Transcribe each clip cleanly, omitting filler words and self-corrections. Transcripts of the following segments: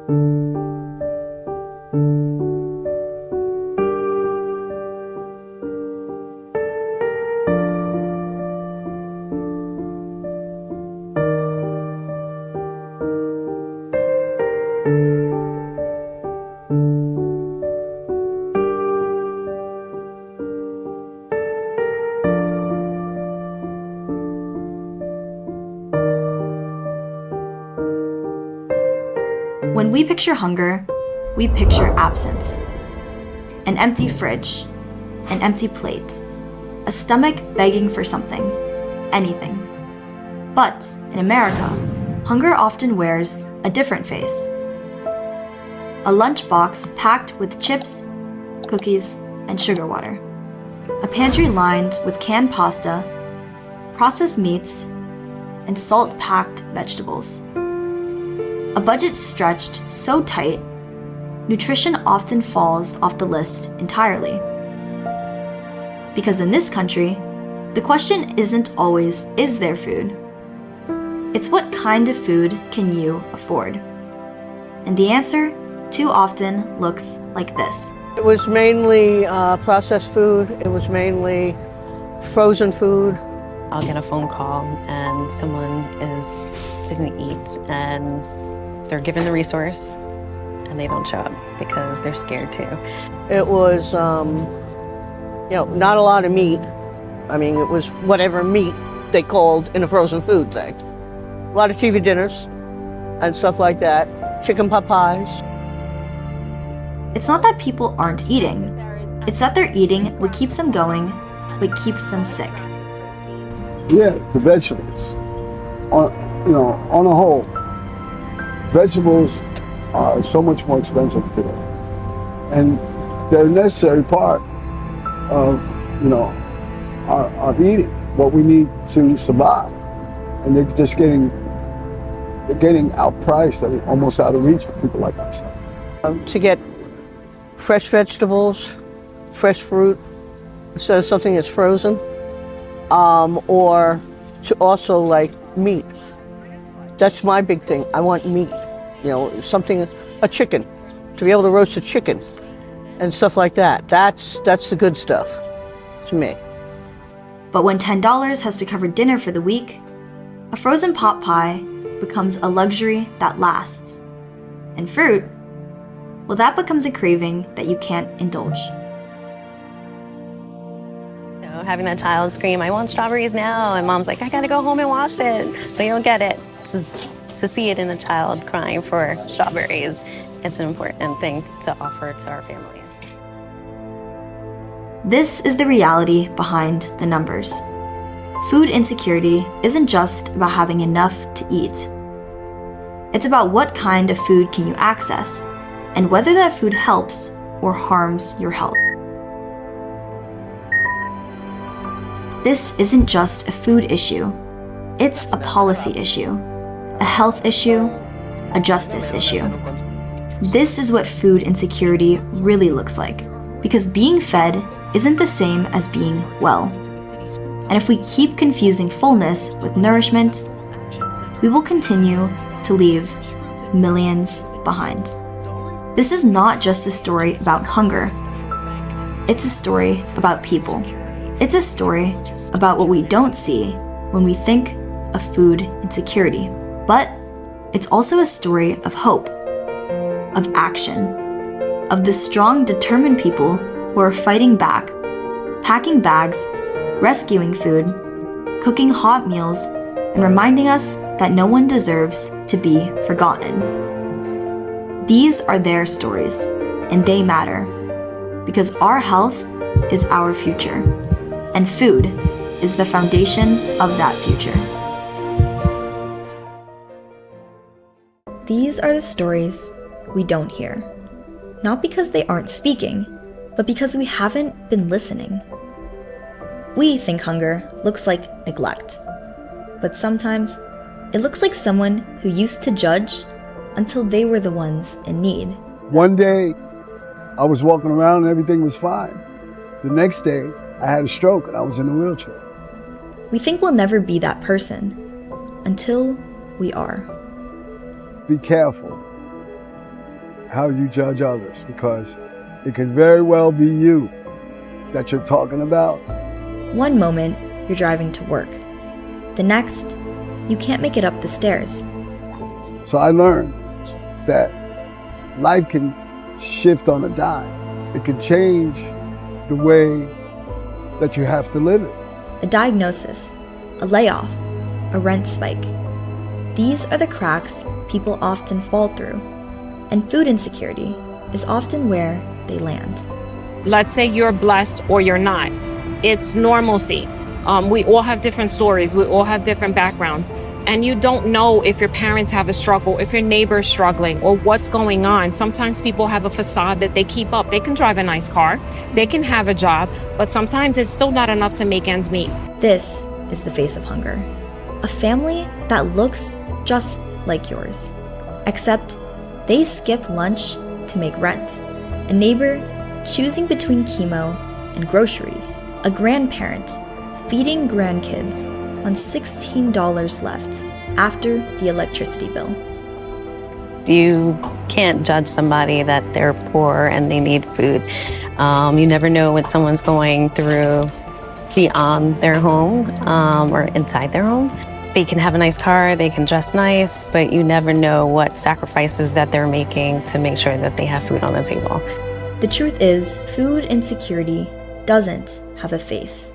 When we picture hunger, we picture absence. An empty fridge, an empty plate, a stomach begging for something, anything. But in America, hunger often wears a different face. A lunchbox packed with chips, cookies, and sugar water. A pantry lined with canned pasta, processed meats, and salt-packed vegetables. A budget stretched so tight, nutrition often falls off the list entirely. Because in this country, the question isn't always, is there food? It's what kind of food can you afford? And the answer too often looks like this. It was mainly processed food. It was mainly frozen food. I'll get a phone call and someone didn't eat and they're given the resource and they don't show up because they're scared too. It was, not a lot of meat. I mean, it was whatever meat they called in a frozen food thing. A lot of TV dinners and stuff like that. Chicken pot pies. It's not that people aren't eating. It's that they're eating what keeps them going, what keeps them sick. Yeah, the vegetables. On a whole, vegetables are so much more expensive today. And they're a necessary part of, our eating, what we need to survive. And they're getting outpriced, almost out of reach for people like myself. To get fresh vegetables, fresh fruit, instead of something that's frozen, or to also like meat. That's my big thing. I want meat, a chicken, to be able to roast a chicken and stuff like that. That's the good stuff to me. But when $10 has to cover dinner for the week, a frozen pot pie becomes a luxury that lasts. And fruit, well, that becomes a craving that you can't indulge. So having that child scream, "I want strawberries now," and mom's like, "I gotta go home and wash it," but you don't get it. Just to see it in a child crying for strawberries, it's an important thing to offer to our families. This is the reality behind the numbers. Food insecurity isn't just about having enough to eat. It's about what kind of food can you access, and whether that food helps or harms your health. This isn't just a food issue. It's a policy issue, a health issue, a justice issue. This is what food insecurity really looks like, because being fed isn't the same as being well. And if we keep confusing fullness with nourishment, we will continue to leave millions behind. This is not just a story about hunger. It's a story about people. It's a story about what we don't see when we think of food insecurity. But it's also a story of hope, of action, of the strong, determined people who are fighting back, packing bags, rescuing food, cooking hot meals, and reminding us that no one deserves to be forgotten. These are their stories, and they matter, because our health is our future, and food is the foundation of that future. These are the stories we don't hear, not because they aren't speaking, but because we haven't been listening. We think hunger looks like neglect, but sometimes it looks like someone who used to judge until they were the ones in need. One day, I was walking around and everything was fine. The next day, I had a stroke and I was in a wheelchair. We think we'll never be that person until we are. Be careful. how you judge others, because it can very well be you that you're talking about. One moment, you're driving to work. The next, you can't make it up the stairs. So I learned that life can shift on a dime. It can change the way that you have to live it. A diagnosis, a layoff, a rent spike. These are the cracks people often fall through, and food insecurity is often where they land. Let's say you're blessed or you're not. It's normalcy. We all have different stories. We all have different backgrounds. And you don't know if your parents have a struggle, if your neighbor's struggling, or what's going on. Sometimes people have a facade that they keep up. They can drive a nice car, they can have a job, but sometimes it's still not enough to make ends meet. This is the face of hunger. A family that looks just like yours, except they skip lunch to make rent. A neighbor choosing between chemo and groceries. A grandparent feeding grandkids on $16 left after the electricity bill. You can't judge somebody that they're poor and they need food. You never know what someone's going through beyond their home or inside their home. They can have a nice car, they can dress nice, but you never know what sacrifices that they're making to make sure that they have food on the table. The truth is, food insecurity doesn't have a face.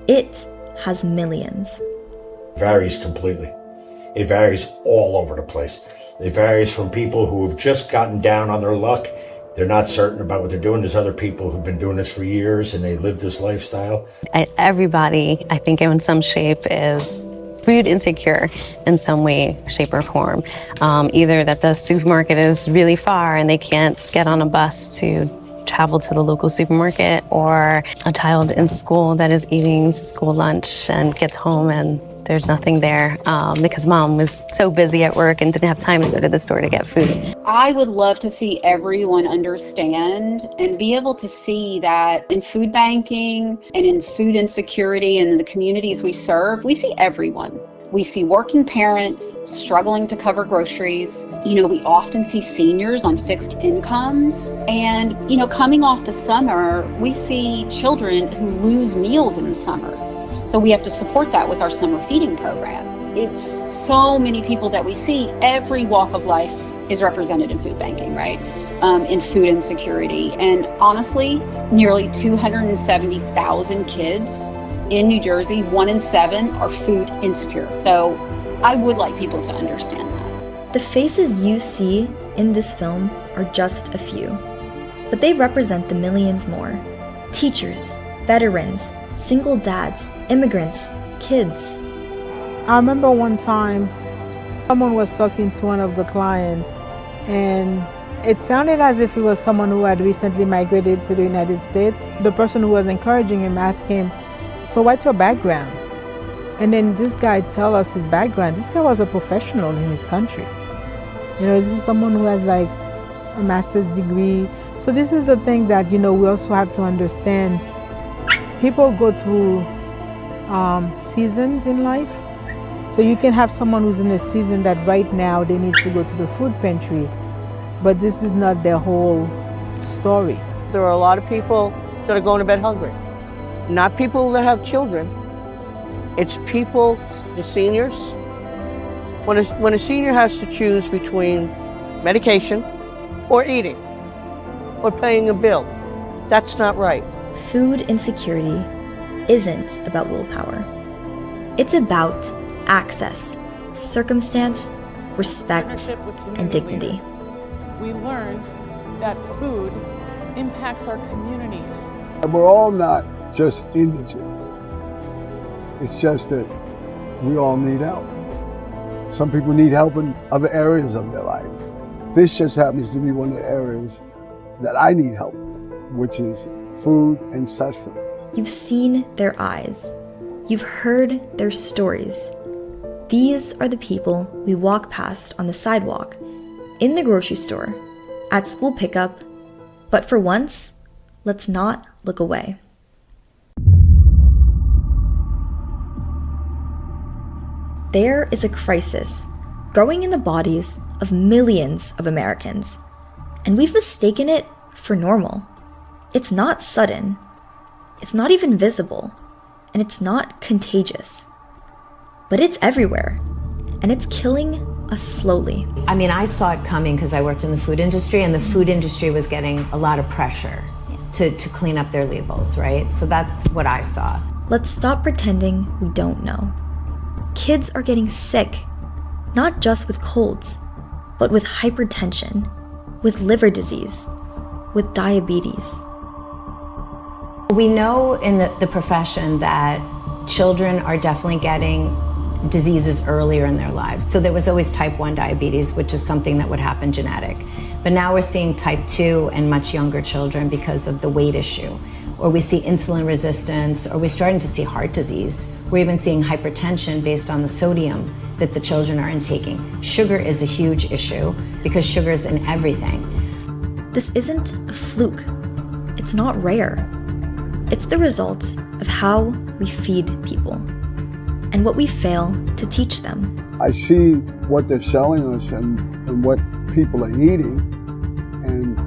It has millions. It varies completely. It varies all over the place. It varies from people who have just gotten down on their luck. They're not certain about what they're doing. There's other people who've been doing this for years and they live this lifestyle. Everybody, I think in some shape, is food insecure in some way, shape, or form. Either that the supermarket is really far and they can't get on a bus to travel to the local supermarket, or a child in school that is eating school lunch and gets home and there's nothing there because mom was so busy at work and didn't have time to go to the store to get food. I would love to see everyone understand and be able to see that in food banking and in food insecurity and in the communities we serve, we see everyone. We see working parents struggling to cover groceries. We often see seniors on fixed incomes. And, coming off the summer, we see children who lose meals in the summer. So we have to support that with our summer feeding program. It's so many people that we see. Every walk of life is represented in food banking, right? In food insecurity. And honestly, nearly 270,000 kids in New Jersey, 1 in 7 are food insecure. So I would like people to understand that. The faces you see in this film are just a few, but they represent the millions more. Teachers, veterans, single dads, immigrants, kids. I remember one time someone was talking to one of the clients, and it sounded as if it was someone who had recently migrated to the United States. The person who was encouraging him asked him, "So what's your background?" And then this guy tell us his background. This guy was a professional in his country. This is someone who has like a master's degree. So this is the thing that, we also have to understand. People go through seasons in life. So you can have someone who's in a season that right now they need to go to the food pantry, but this is not their whole story. There are a lot of people that are going to bed hungry. Not people that have children. It's people, the seniors. When a senior has to choose between medication or eating or paying a bill, that's not right. Food insecurity isn't about willpower. It's about access, circumstance, respect, and dignity. We learned that food impacts our communities. And we're all not just indigent. It's just that we all need help. Some people need help in other areas of their life. This just happens to be one of the areas that I need help with, which is food and sustenance. You've seen their eyes. You've heard their stories. These are the people we walk past on the sidewalk, in the grocery store, at school pickup, but for once, let's not look away. There is a crisis growing in the bodies of millions of Americans. And we've mistaken it for normal. It's not sudden. It's not even visible. And it's not contagious. But it's everywhere. And it's killing us slowly. I mean, I saw it coming because I worked in the food industry, and the food industry was getting a lot of pressure to clean up their labels, right? So that's what I saw. Let's stop pretending we don't know. Kids are getting sick, not just with colds, but with hypertension, with liver disease, with diabetes. We know in the profession that children are definitely getting diseases earlier in their lives. So there was always type 1 diabetes, which is something that would happen genetic. But now we're seeing type 2 in much younger children because of the weight issue. Or we see insulin resistance, or we're starting to see heart disease. We're even seeing hypertension based on the sodium that the children are intaking. Sugar is a huge issue because sugar is in everything. This isn't a fluke. It's not rare. It's the result of how we feed people and what we fail to teach them. I see what they're selling us and what people are eating. And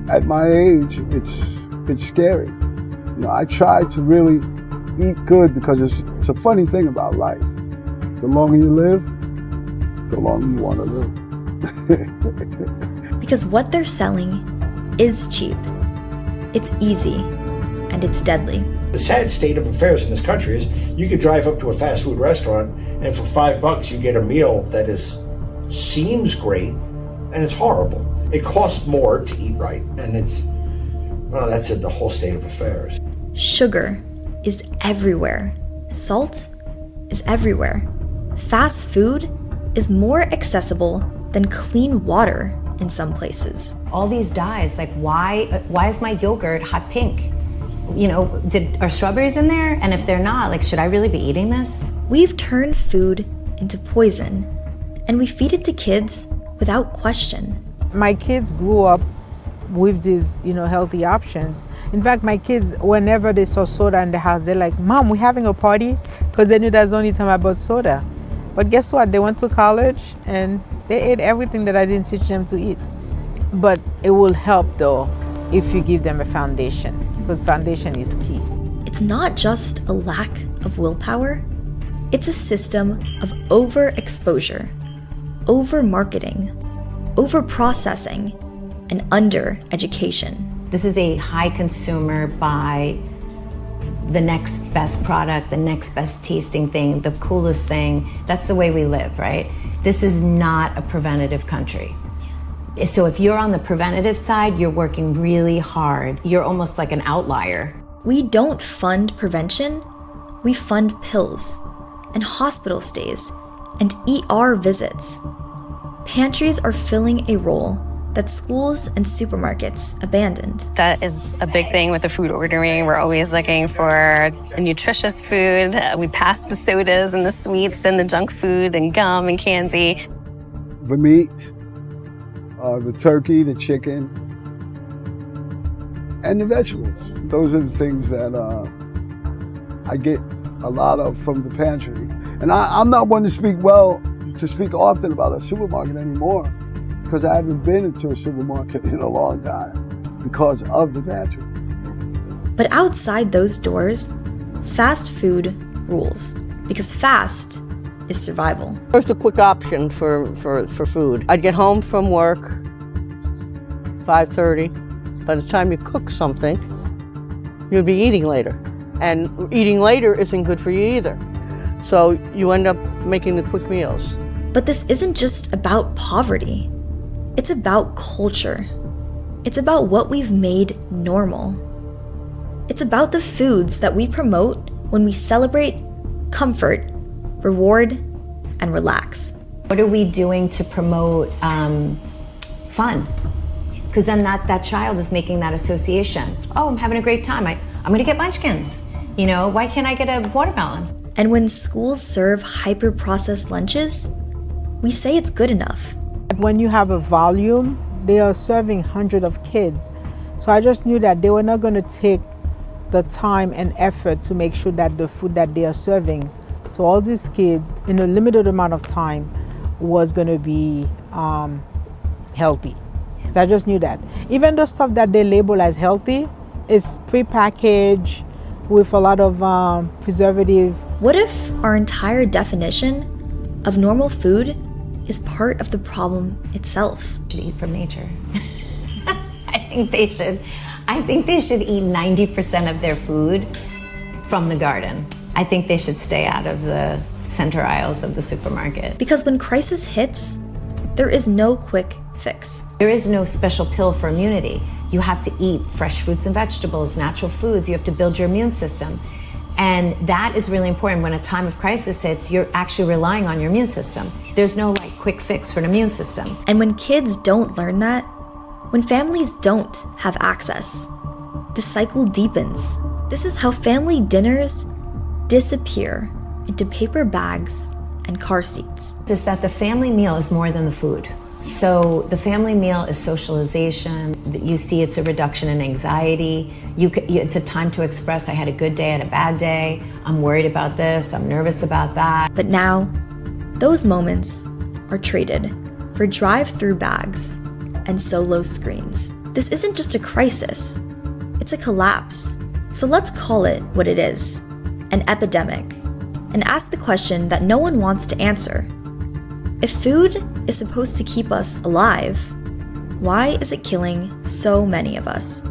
at my age, it's scary. You know, I try to really eat good because it's a funny thing about life. The longer you live, the longer you want to live. Because what they're selling is cheap. It's easy, and it's deadly. The sad state of affairs in this country is you could drive up to a fast food restaurant and for $5 you get a meal that seems great and it's horrible. It costs more to eat right, and that's the whole state of affairs. Sugar is everywhere. Salt is everywhere. Fast food is more accessible than clean water in some places. All these dyes, like why is my yogurt hot pink? You know, are strawberries in there? And if they're not, like, should I really be eating this? We've turned food into poison, and we feed it to kids without question. My kids grew up with these, healthy options. In fact, my kids, whenever they saw soda in the house, they're like, "Mom, we're having a party," because they knew that's the only time I bought soda. But guess what? They went to college and they ate everything that I didn't teach them to eat. But it will help though if you give them a foundation, because foundation is key. It's not just a lack of willpower, it's a system of overexposure, over-marketing, over-processing, and under-education. This is a high consumer buy, the next best product, the next best tasting thing, the coolest thing. That's the way we live, right? This is not a preventative country. So if you're on the preventative side, you're working really hard. You're almost like an outlier. We don't fund prevention, we fund pills and hospital stays and ER visits. Pantries are filling a role that schools and supermarkets abandoned. That is a big thing with the food ordering. We're always looking for a nutritious food. We pass the sodas and the sweets and the junk food and gum and candy. The meat, the turkey, the chicken, and the vegetables. Those are the things that I get a lot of from the pantry. And I'm not one to speak often about a supermarket anymore, because I haven't been into a supermarket in a long time because of the pantry. But outside those doors, fast food rules, because fast is survival. First, a quick option for food. I'd get home from work, 5:30. By the time you cook something, you'd be eating later. And eating later isn't good for you either. So you end up making the quick meals. But this isn't just about poverty. It's about culture. It's about what we've made normal. It's about the foods that we promote when we celebrate comfort, reward, and relax. What are we doing to promote fun? Because then that child is making that association. Oh, I'm having a great time. I'm gonna get munchkins. Why can't I get a watermelon? And when schools serve hyper-processed lunches, we say it's good enough. When you have a volume, they are serving hundreds of kids. So I just knew that they were not going to take the time and effort to make sure that the food that they are serving to all these kids in a limited amount of time was going to be healthy. So I just knew that. Even the stuff that they label as healthy is prepackaged with a lot of preservative. What if our entire definition of normal food is part of the problem itself? Should eat from nature. I think they should. I think they should eat 90% of their food from the garden. I think they should stay out of the center aisles of the supermarket. Because when crisis hits, there is no quick fix. There is no special pill for immunity. You have to eat fresh fruits and vegetables, natural foods. You have to build your immune system. And that is really important. When a time of crisis hits, you're actually relying on your immune system. There's no like quick fix for an immune system. And when kids don't learn that, when families don't have access, the cycle deepens. This is how family dinners disappear into paper bags and car seats. Is that the family meal is more than the food. So the family meal is socialization. You see it's a reduction in anxiety. It's a time to express, I had a good day, I had a bad day, I'm worried about this, I'm nervous about that. But now, those moments are traded for drive-through bags and solo screens. This isn't just a crisis, it's a collapse. So let's call it what it is, an epidemic, and ask the question that no one wants to answer. If food is supposed to keep us alive, why is it killing so many of us?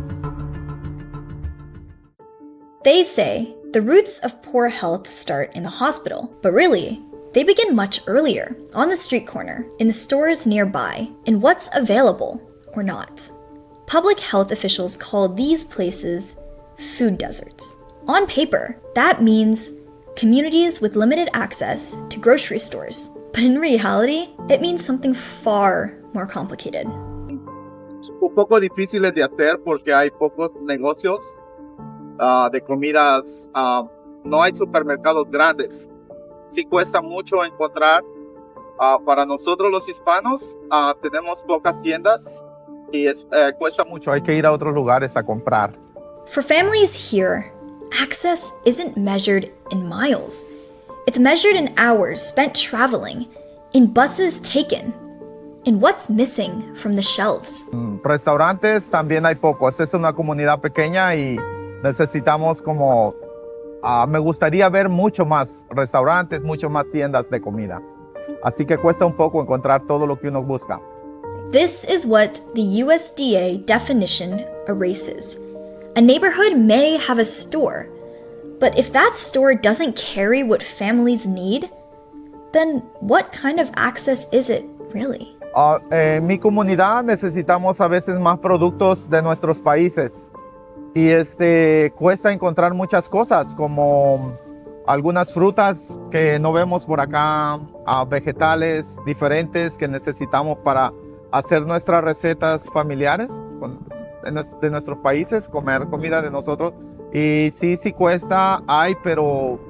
They say the roots of poor health start in the hospital, but really, they begin much earlier, on the street corner, in the stores nearby, in what's available or not. Public health officials call these places food deserts. On paper, that means communities with limited access to grocery stores. But in reality, it means something far more complicated. Un poco difíciles de hacer porque hay pocos negocios de comidas, no hay supermercados grandes. Sí cuesta mucho encontrar. Para nosotros los hispanos tenemos pocas tiendas y cuesta mucho, hay que ir a otros lugares a comprar. For families here, access isn't measured in miles. It's measured in hours spent traveling, in buses taken, in what's missing from the shelves. Restaurantes también hay pocos. Es una comunidad pequeña y necesitamos como... me gustaría ver mucho más restaurantes, mucho más tiendas de comida. Sí. Así que cuesta un poco encontrar todo lo que uno busca. This is what the USDA definition erases. A neighborhood may have a store, but if that store doesn't carry what families need, then what kind of access is it really? En mi comunidad necesitamos a veces más productos de nuestros países y cuesta encontrar muchas cosas como algunas frutas que no vemos por acá, vegetales diferentes que necesitamos para hacer nuestras recetas familiares de nuestros países, comer comida de nosotros. Y sí cuesta, hay, pero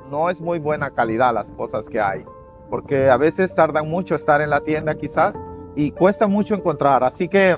no es muy buena calidad las cosas que hay, porque a veces tardan mucho estar en la tienda quizás y cuesta mucho encontrar, así que...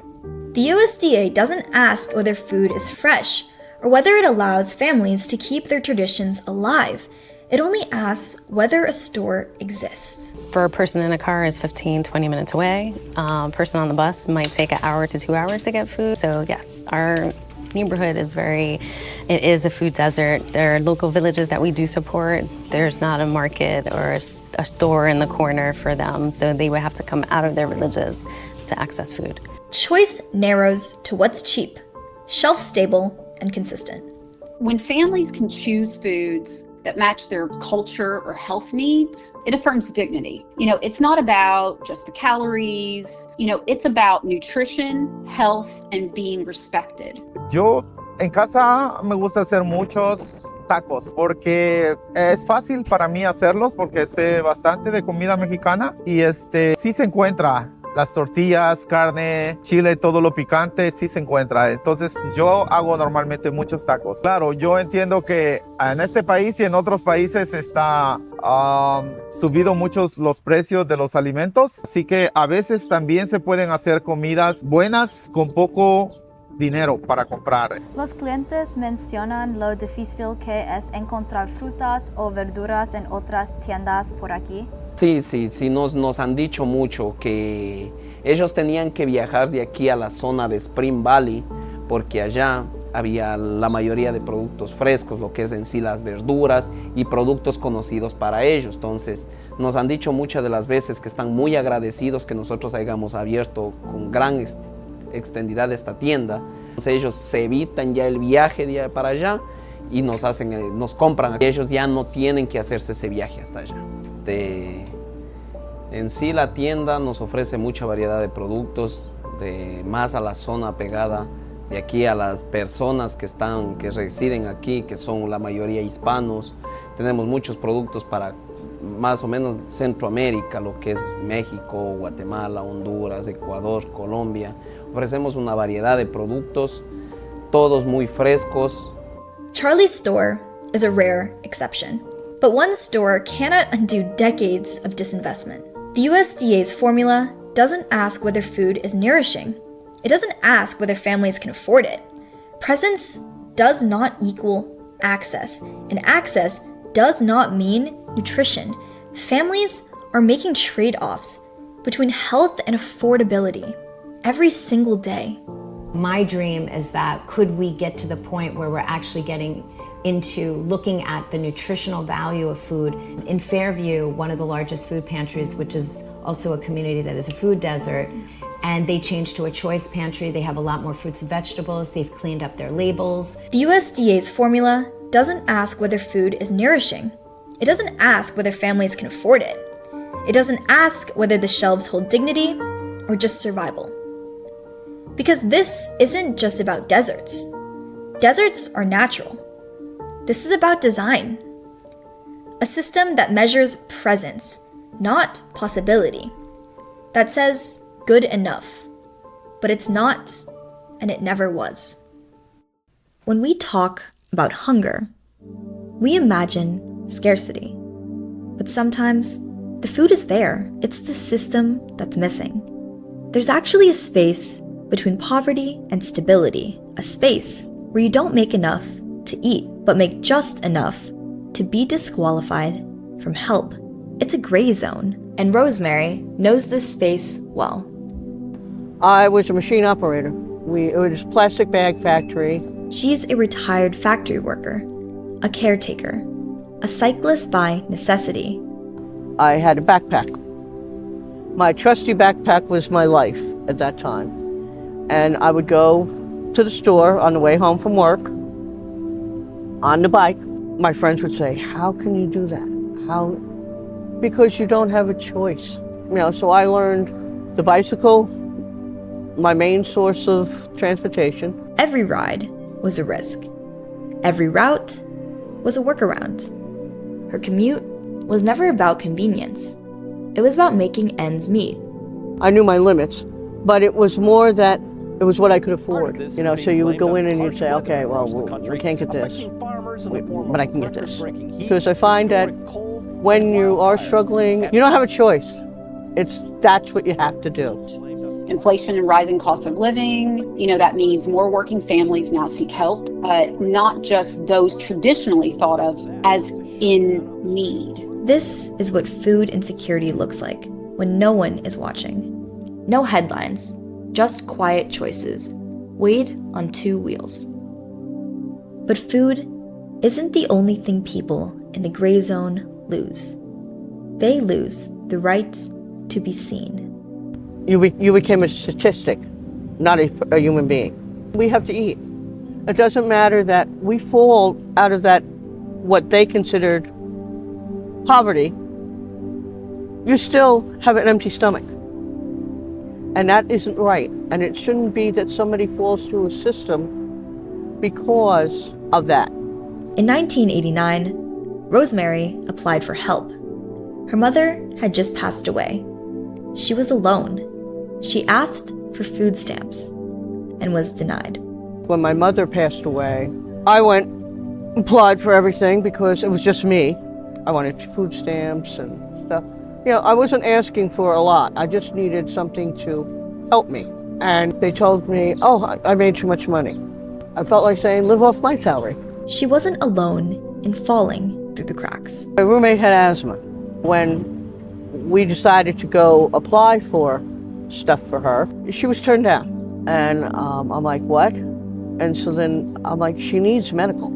The USDA doesn't ask whether food is fresh or whether it allows families to keep their traditions alive. It only asks whether a store exists. For a person in a car is 15, 20 minutes away. A person on the bus might take an hour to 2 hours to get food. So yes, our neighborhood is it is a food desert. There are local villages that we do support. There's not a market or a store in the corner for them. So they would have to come out of their villages to access food. Choice narrows to what's cheap, shelf-stable, and consistent. When families can choose foods that match their culture or health needs, it affirms dignity. It's not about just the calories, it's about nutrition, health, and being respected. Yo en casa me gusta hacer muchos tacos porque es fácil para mí hacerlos porque sé bastante de comida mexicana y sí se encuentra. Las tortillas, carne, chile, todo lo picante, sí se encuentra. Entonces yo hago normalmente muchos tacos. Claro, yo entiendo que en este país y en otros países está subido muchos los precios de los alimentos. Así que a veces también se pueden hacer comidas buenas con poco dinero para comprar. Los clientes mencionan lo difícil que es encontrar frutas o verduras en otras tiendas por aquí. Sí, nos han dicho mucho que ellos tenían que viajar de aquí a la zona de Spring Valley porque allá había la mayoría de productos frescos, lo que es en sí las verduras y productos conocidos para ellos. Entonces, nos han dicho muchas de las veces que están muy agradecidos que nosotros hayamos abierto con gran extendidad esta tienda. Entonces, ellos se evitan ya el viaje para allá y nos compran. Ellos ya no tienen que hacerse ese viaje hasta allá. En sí la tienda nos ofrece mucha variedad de productos, más a la zona pegada de aquí a las personas que residen aquí, que son la mayoría hispanos. Tenemos muchos productos para más o menos Centroamérica, lo que es México, Guatemala, Honduras, Ecuador, Colombia. Ofrecemos una variedad de productos, todos muy frescos. Charlie's store is a rare exception, but one store cannot undo decades of disinvestment. The USDA's formula doesn't ask whether food is nourishing. It doesn't ask whether families can afford it. Presence does not equal access, and access does not mean nutrition. Families are making trade-offs between health and affordability every single day. My dream is that could we get to the point where we're actually getting into looking at the nutritional value of food. In Fairview, one of the largest food pantries, which is also a community that is a food desert, and they changed to a choice pantry. They have a lot more fruits and vegetables. They've cleaned up their labels. The USDA's formula doesn't ask whether food is nourishing. It doesn't ask whether families can afford it. It doesn't ask whether the shelves hold dignity or just survival. Because this isn't just about deserts. Deserts are natural. This is about design. A system that measures presence, not possibility. That says good enough. But it's not, and it never was. When we talk about hunger, we imagine scarcity. But sometimes the food is there. It's the system that's missing. There's actually a space between poverty and stability, a space where you don't make enough to eat, but make just enough to be disqualified from help. It's a gray zone, and Rosemary knows this space well. I was a machine operator. It was a plastic bag factory. She's a retired factory worker, a caretaker, a cyclist by necessity. I had a backpack. My trusty backpack was my life at that time. And I would go to the store on the way home from work on the bike. My friends would say, "How can you do that? How?" Because you don't have a choice. So I learned the bicycle, my main source of transportation. Every ride was a risk. Every route was a workaround. Her commute was never about convenience. It was about making ends meet. I knew my limits, but it was more that it was what I could afford. So you would go in and you'd say, okay, well, we can't get this, but I can get this. Because I find that when you are struggling, you don't have a choice. That's what you have to do. Inflation and rising cost of living, that means more working families now seek help, not just those traditionally thought of as in need. This is what food insecurity looks like when no one is watching. No headlines, just quiet choices, weighed on two wheels. But food isn't the only thing people in the gray zone lose. They lose the right to be seen. You became a statistic, not a human being. We have to eat. It doesn't matter that we fall out of that, what they considered poverty. You still have an empty stomach. And that isn't right. And it shouldn't be that somebody falls through a system because of that. In 1989, Rosemary applied for help. Her mother had just passed away. She was alone. She asked for food stamps and was denied. When my mother passed away, I went and applied for everything because it was just me. I wanted food stamps and stuff. I wasn't asking for a lot. I just needed something to help me. and they told me, oh, I made too much money. I felt like saying, live off my salary. She wasn't alone in falling through the cracks. My roommate had asthma. When we decided to go apply for stuff for her, she was turned down. And I'm like, what? And so then I'm like, she needs medical.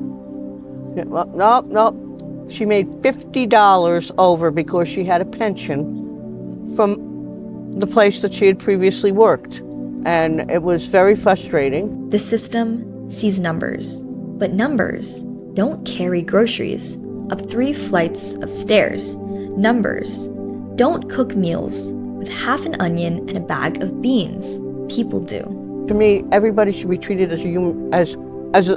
Yeah, well, no. She made $50 over because she had a pension from the place that she had previously worked. And it was very frustrating. The system sees numbers, but numbers don't carry groceries up 3 flights of stairs. Numbers don't cook meals with half an onion and a bag of beans. People do. To me, everybody should be treated as a human, as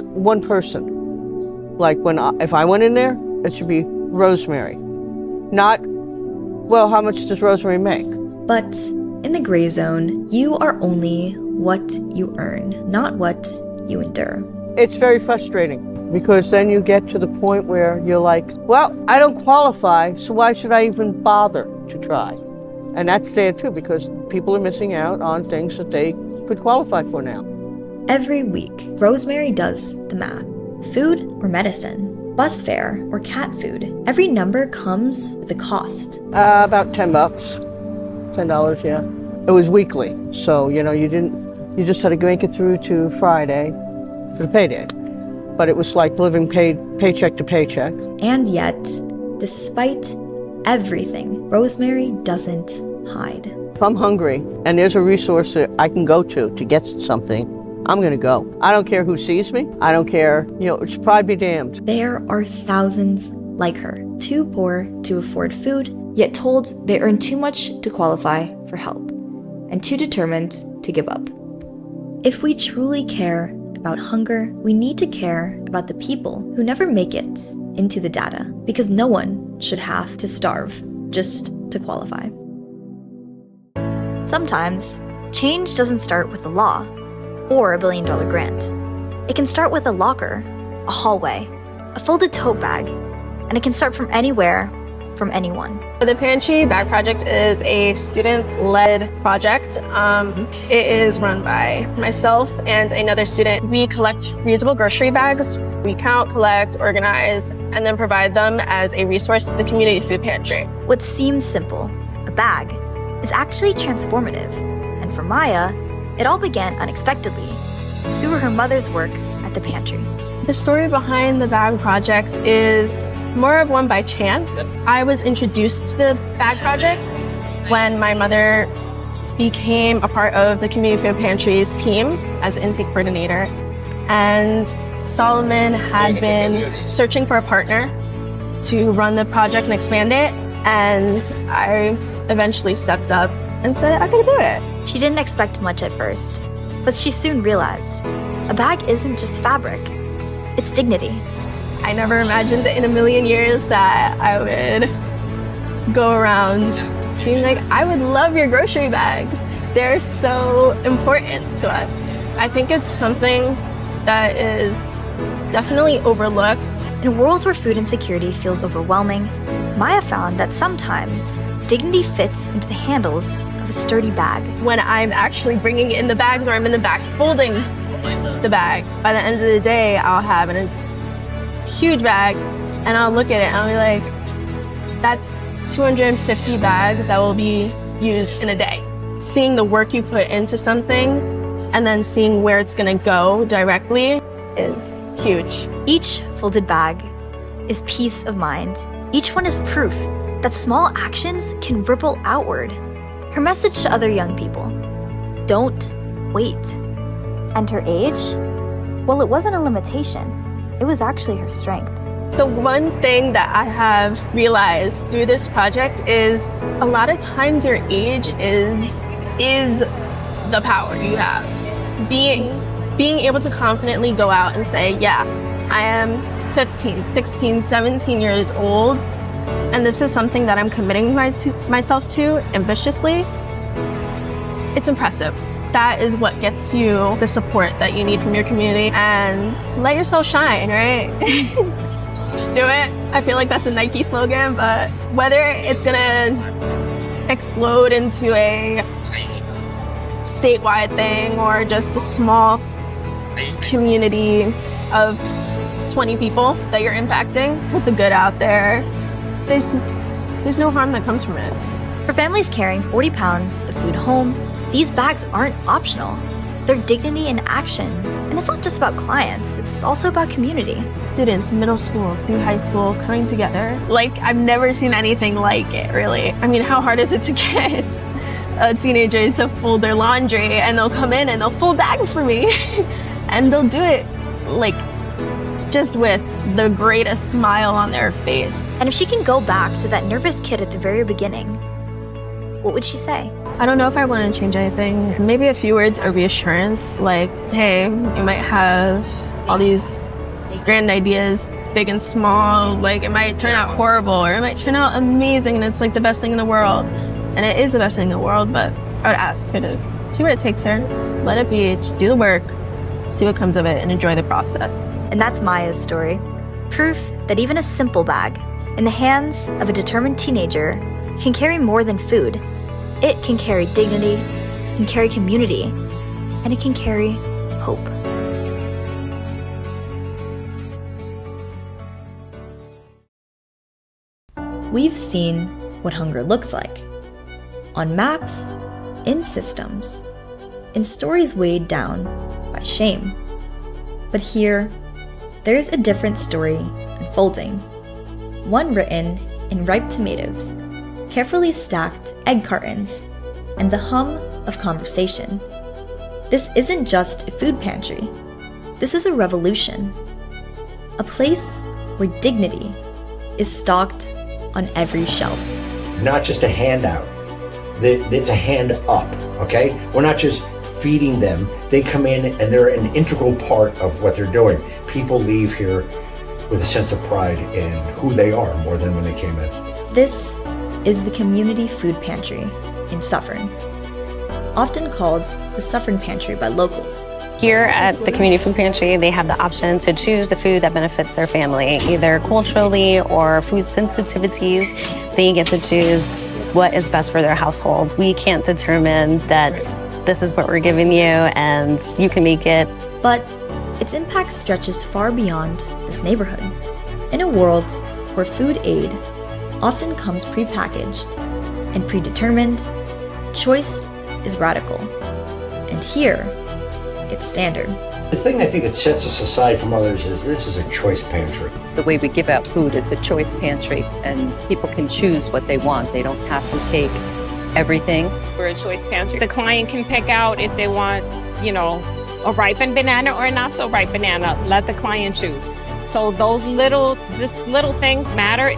one person. Like if I went in there, it should be Rosemary. Not, well, how much does Rosemary make? But in the gray zone, you are only what you earn, not what you endure. It's very frustrating because then you get to the point where you're like, well, I don't qualify, so why should I even bother to try? And that's sad too, because people are missing out on things that they could qualify for now. Every week, Rosemary does the math. Food or medicine, bus fare or cat food. Every number comes with a cost. About $10. $10, yeah. It was weekly, so you just had to make it through to Friday for the payday. But it was like living paycheck to paycheck. And yet, despite everything, Rosemary doesn't hide. If I'm hungry and there's a resource that I can go to get something, I'm gonna go. I don't care who sees me. I don't care, it's pride be damned. There are thousands like her, too poor to afford food, yet told they earn too much to qualify for help, and too determined to give up. If we truly care about hunger, we need to care about the people who never make it into the data, because no one should have to starve just to qualify. Sometimes, change doesn't start with a law or a $1 billion grant. It can start with a locker, a hallway, a folded tote bag, and it can start from anywhere, from anyone. The Pantry Bag Project is a student-led project. It is run by myself and another student. We collect reusable grocery bags. We count, collect, organize, and then provide them as a resource to the community food pantry. What seems simple, a bag, is actually transformative. And for Maya, it all began unexpectedly through her mother's work at the pantry. The story behind the Bag Project is more of one by chance. I was introduced to the Bag Project when my mother became a part of the Community Food Pantry's team as intake coordinator. And Solomon had been searching for a partner to run the project and expand it. And I eventually stepped up and said I could do it. She didn't expect much at first, but she soon realized a bag isn't just fabric, it's dignity. I never imagined in a million years that I would go around being like, I would love your grocery bags. They're so important to us. I think it's something that is definitely overlooked. In a world where food insecurity feels overwhelming, Maya found that sometimes dignity fits into the handles of a sturdy bag. When I'm actually bringing in the bags or I'm in the back folding the bag, by the end of the day, I'll have a huge bag and I'll look at it and I'll be like, that's 250 bags that will be used in a day. Seeing the work you put into something and then seeing where it's gonna go directly is huge. Each folded bag is peace of mind. Each one is proof that small actions can ripple outward. Her message to other young people: don't wait. And her age? Well, it wasn't a limitation. It was actually her strength. The one thing that I have realized through this project is a lot of times your age is the power you have. Being able to confidently go out and say, yeah, I am 15, 16, 17 years old, and this is something that I'm committing myself to ambitiously, it's impressive. That is what gets you the support that you need from your community, and let yourself shine, right? Just do it. I feel like that's a Nike slogan, but whether it's gonna explode into a statewide thing or just a small community of 20 people that you're impacting. Put the good out there. There's no harm that comes from it. For families carrying 40 pounds of food home, these bags aren't optional. They're dignity in action. And it's not just about clients, it's also about community. Students, middle school through high school, coming together. Like, I've never seen anything like it, really. I mean, how hard is it to get a teenager to fold their laundry, and they'll come in and they'll fold bags for me. And they'll do it, like, just with the greatest smile on their face. And if she can go back to that nervous kid at the very beginning, what would she say? I don't know if I want to change anything. Maybe a few words of reassurance, like, hey, you might have all these grand ideas, big and small, like it might turn out horrible or it might turn out amazing and it's like the best thing in the world. And it is the best thing in the world, but I would ask her to see where it takes her, let it be, just do the work, see what comes of it, and enjoy the process. And that's Maya's story. Proof that even a simple bag, in the hands of a determined teenager, can carry more than food. It can carry dignity, it can carry community, and it can carry hope. We've seen what hunger looks like. On maps, in systems, in stories weighed down by shame. But here, there's a different story unfolding. One written in ripe tomatoes, carefully stacked egg cartons, and the hum of conversation. This isn't just a food pantry. This is a revolution. A place where dignity is stocked on every shelf. Not just a handout. It's a hand up, okay? We're not just feeding them. They come in and they're an integral part of what they're doing. People leave here with a sense of pride in who they are more than when they came in. This is the Community Food Pantry in Suffern, often called the Suffern Pantry by locals. Here at the Community Food Pantry, they have the option to choose the food that benefits their family, either culturally or food sensitivities. They get to choose what is best for their household. We can't determine that this is what we're giving you and you can make it. But its impact stretches far beyond this neighborhood. In a world where food aid often comes prepackaged and predetermined, choice is radical. And here, it's standard. The thing I think that sets us aside from others is this is a choice pantry. The way we give out food, it's a choice pantry, and people can choose what they want. They don't have to take everything. We're a choice pantry. The client can pick out if they want, a ripened banana or a not so ripe banana. Let the client choose. So those little things matter.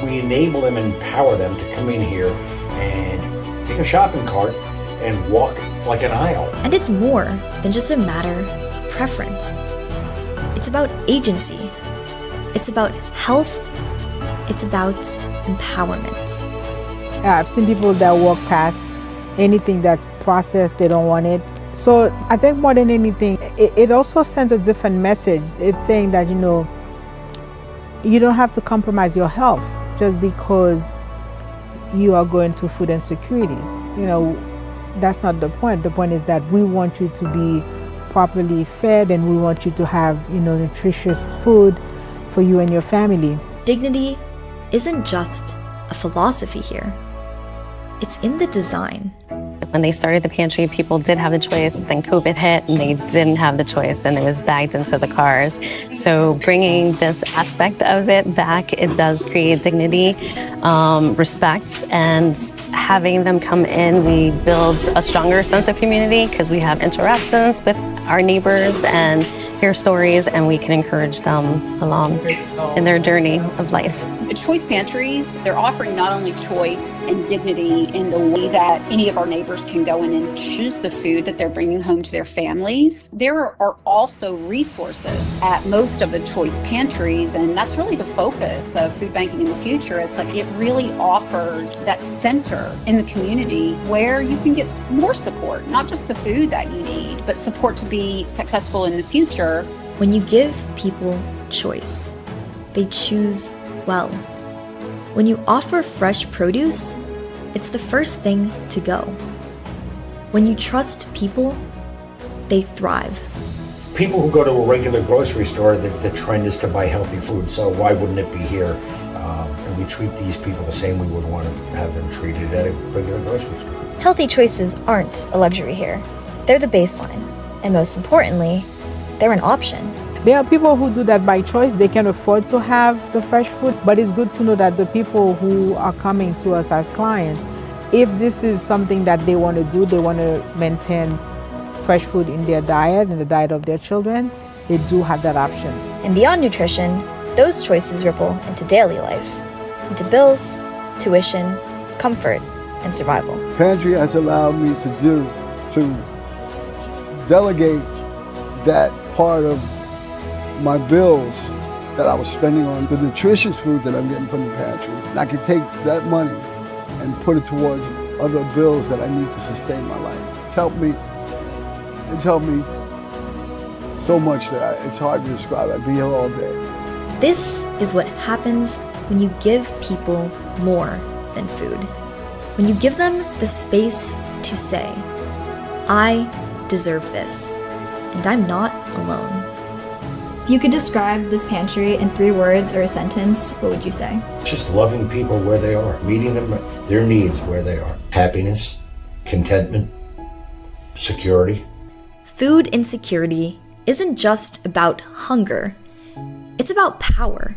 We enable them and empower them to come in here and take a shopping cart and walk like an aisle. And it's more than just a matter of preference. It's about agency. It's about health. It's about empowerment. I've seen people that walk past anything that's processed, they don't want it. So I think more than anything, it also sends a different message. It's saying that, you don't have to compromise your health just because you are going through food insecurities. That's not the point. The point is that we want you to be properly fed and we want you to have, nutritious food for you and your family. Dignity isn't just a philosophy here. It's in the design. When they started the pantry, people did have the choice. Then COVID hit and they didn't have the choice and it was bagged into the cars. So bringing this aspect of it back, it does create dignity, respect, and having them come in, we build a stronger sense of community because we have interactions with our neighbors and hear stories, and we can encourage them along in their journey of life. The choice pantries, they're offering not only choice and dignity in the way that any of our neighbors can go in and choose the food that they're bringing home to their families. There are also resources at most of the choice pantries, and that's really the focus of food banking in the future. It's like it really offers that center in the community where you can get more support, not just the food that you need, but support to be successful in the future. When you give people choice, they choose well. When you offer fresh produce, it's the first thing to go. When you trust people, they thrive. People who go to a regular grocery store, the trend is to buy healthy food, so why wouldn't it be here? And we treat these people the same we would want to have them treated at a regular grocery store. Healthy choices aren't a luxury here. They're the baseline. And most importantly, they're an option. There are people who do that by choice. They can afford to have the fresh food, but it's good to know that the people who are coming to us as clients, if this is something that they want to do, they want to maintain fresh food in their diet and the diet of their children, they do have that option. And beyond nutrition, those choices ripple into daily life, into bills, tuition, comfort, and survival. Pantry has allowed me to delegate that part of my bills that I was spending on the nutritious food that I'm getting from the pantry. And I can take that money and put it towards other bills that I need to sustain my life. It's helped me so much that it's hard to describe. I'd be here all day. This is what happens when you give people more than food. When you give them the space to say, I deserve this, and I'm not alone. If you could describe this pantry in 3 words or a sentence, what would you say? Just loving people where they are, meeting them, their needs where they are. Happiness, contentment, security. Food insecurity isn't just about hunger, it's about power.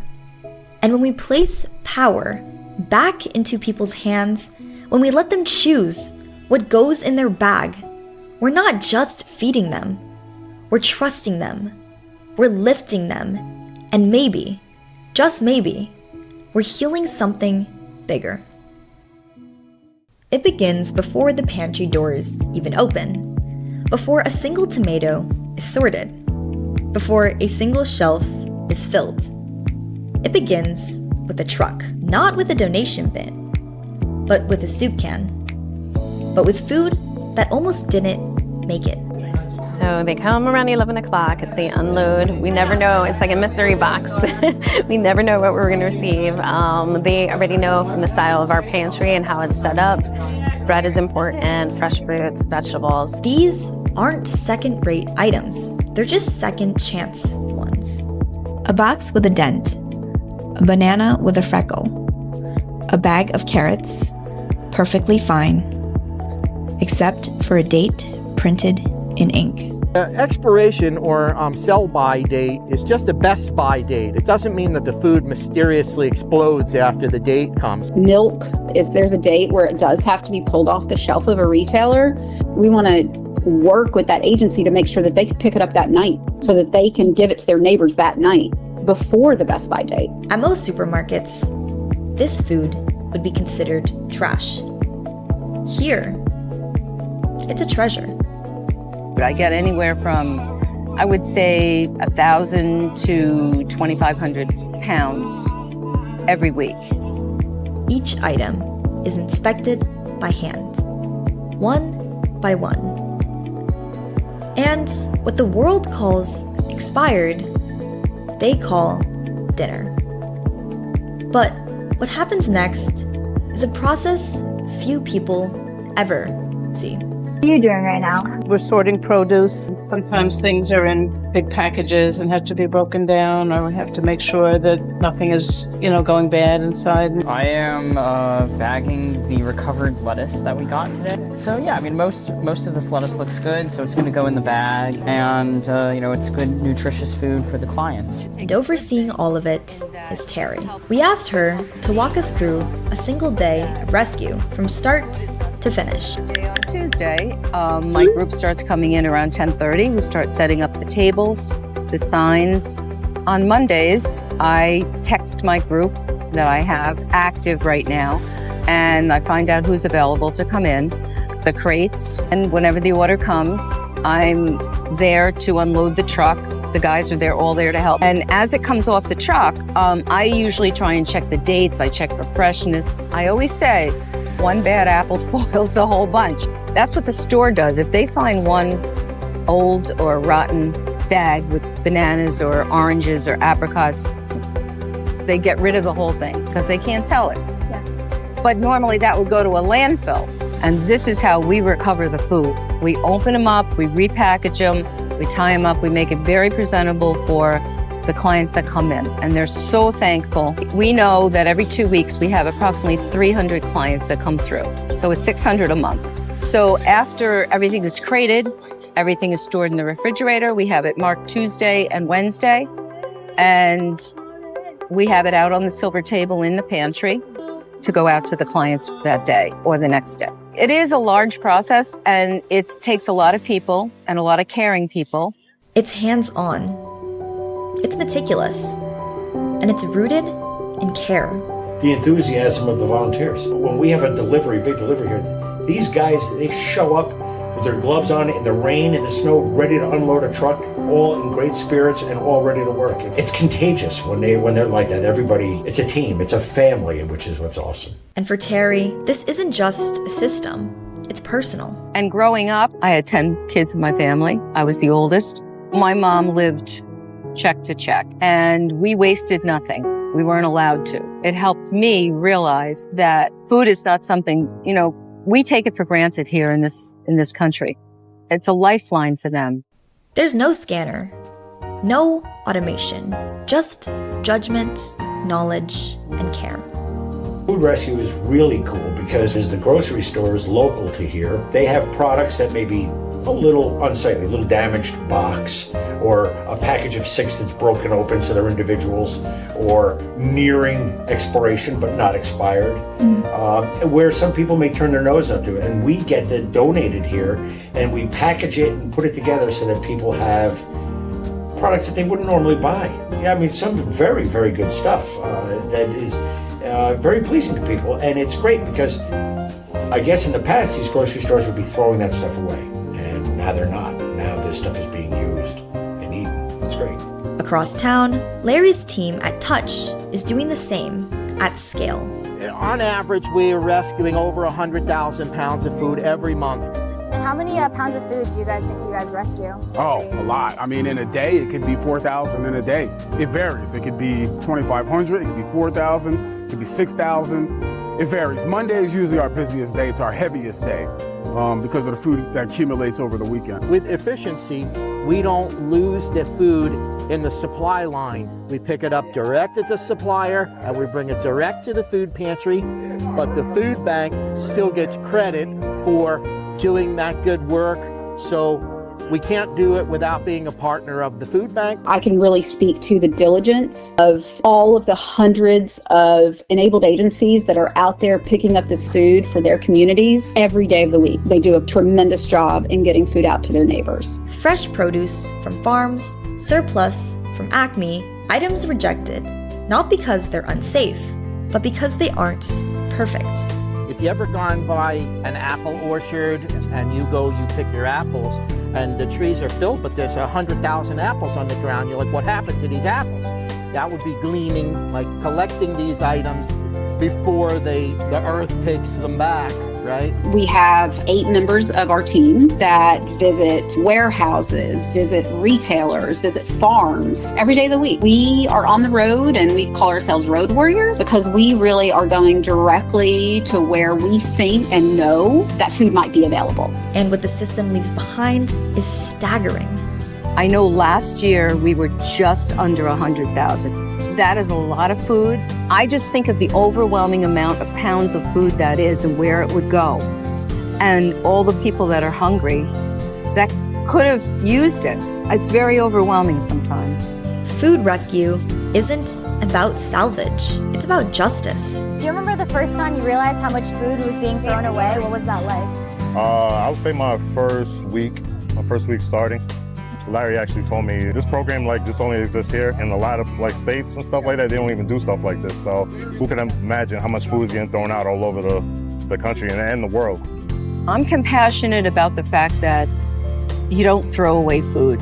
And when we place power back into people's hands, when we let them choose what goes in their bag, we're not just feeding them, we're trusting them, we're lifting them, and maybe, just maybe, we're healing something bigger. It begins before the pantry doors even open, before a single tomato is sorted, before a single shelf is filled. It begins with a truck, not with a donation bin, but with a soup can, but with food that almost didn't make it. So they come around 11 o'clock, they unload. We never know, it's like a mystery box. We never know what we're gonna receive. They already know from the style of our pantry and how it's set up. Bread is important, fresh fruits, vegetables. These aren't second-rate items. They're just second-chance ones. A box with a dent, a banana with a freckle, a bag of carrots, perfectly fine, except for a date printed in ink. Expiration or sell-by date is just a best by date. It doesn't mean that the food mysteriously explodes after the date comes. Milk, if there's a date where it does have to be pulled off the shelf of a retailer, we want to work with that agency to make sure that they can pick it up that night so that they can give it to their neighbors that night before the best by date. At most supermarkets, this food would be considered trash. Here, it's a treasure. I get anywhere from, I would say, 1,000 to 2,500 pounds every week. Each item is inspected by hand, one by one. And what the world calls expired, they call dinner. But what happens next is a process few people ever see. What are you doing right now? We're sorting produce. Sometimes things are in big packages and have to be broken down, or we have to make sure that nothing is, going bad inside. I am bagging the recovered lettuce that we got today. So yeah, I mean, most of this lettuce looks good, so it's going to go in the bag, and it's good, nutritious food for the clients. And overseeing all of it is Terry. We asked her to walk us through a single day of rescue from start to finish. On Tuesday, my group starts coming in around 10:30. We start setting up the tables, the signs. On Mondays, I text my group that I have active right now, and I find out who's available to come in, the crates, and whenever the order comes, I'm there to unload the truck. The guys are there, all there to help. And as it comes off the truck, I usually try and check the dates. I check for freshness. I always say, one bad apple spoils the whole bunch. That's what the store does. If they find one old or rotten bag with bananas or oranges or apricots, they get rid of the whole thing because they can't sell it. Yeah. But normally that would go to a landfill. And this is how we recover the food. We open them up, we repackage them, we tie them up, we make it very presentable for the clients that come in. And they're so thankful. We know that every 2 weeks we have approximately 300 clients that come through. So it's 600 a month. So after everything is crated, everything is stored in the refrigerator. We have it marked Tuesday and Wednesday. And we have it out on the silver table in the pantry to go out to the clients that day or the next day. It is a large process and it takes a lot of people and a lot of caring people. It's hands-on. It's meticulous. And it's rooted in care. The enthusiasm of the volunteers. When we have a delivery, big delivery here, these guys, they show up with their gloves on in the rain and the snow, ready to unload a truck, all in great spirits and all ready to work. It's contagious when they're like that. Everybody, it's a team, it's a family, which is what's awesome. And for Terry, this isn't just a system, it's personal. And growing up, I had 10 kids in my family. I was the oldest. My mom lived check to check, and we wasted nothing. We weren't allowed to. It helped me realize that food is not something, we take it for granted here in this country. It's a lifeline for them. There's no scanner, no automation, just judgment, knowledge, and care. Food rescue is really cool because as the grocery stores local to here, they have products that may be a little unsightly, a little damaged box, or a package of 6 that's broken open so they're individuals, or nearing expiration but not expired, where some people may turn their nose up to it. And we get that donated here, and we package it and put it together so that people have products that they wouldn't normally buy. Yeah, I mean, some very, very good stuff that is very pleasing to people. And it's great because I guess in the past, these grocery stores would be throwing that stuff away. And now they're not. Now this stuff is being used and eaten. It's great. Across town, Larry's team at Touch is doing the same at scale. On average, we are rescuing over 100,000 pounds of food every month. And how many pounds of food do you guys think you guys rescue? Oh, a lot. I mean, in a day, it could be 4,000 in a day. It varies. It could be 2,500, it could be 4,000, it could be 6,000. It varies. Monday is usually our busiest day. It's our heaviest day because of the food that accumulates over the weekend. With efficiency, we don't lose the food in the supply line. We pick it up direct at the supplier and we bring it direct to the food pantry, but the food bank still gets credit for doing that good work. So we can't do it without being a partner of the food bank. I can really speak to the diligence of all of the hundreds of enabled agencies that are out there picking up this food for their communities every day of the week. They do a tremendous job in getting food out to their neighbors. Fresh produce from farms, surplus from Acme, items rejected, not because they're unsafe, but because they aren't perfect. If you ever gone by an apple orchard and you pick your apples and the trees are filled, but there's 100,000 apples on the ground, you're like, what happened to these apples? That would be gleaning, like collecting these items before the earth takes them back, right? We have 8 members of our team that visit warehouses, visit retailers, visit farms every day of the week. We are on the road and we call ourselves road warriors because we really are going directly to where we think and know that food might be available. And what the system leaves behind is staggering. I know last year we were just under 100,000. That is a lot of food. I just think of the overwhelming amount of pounds of food that is and where it would go. And all the people that are hungry that could have used it. It's very overwhelming sometimes. Food rescue isn't about salvage. It's about justice. Do you remember the first time you realized how much food was being thrown away? What was that like? I would say my first week starting. Larry actually told me this program just only exists here. In a lot of states and stuff like that, they don't even do stuff like this. So who can imagine how much food is getting thrown out all over the country and the world? I'm compassionate about the fact that you don't throw away food.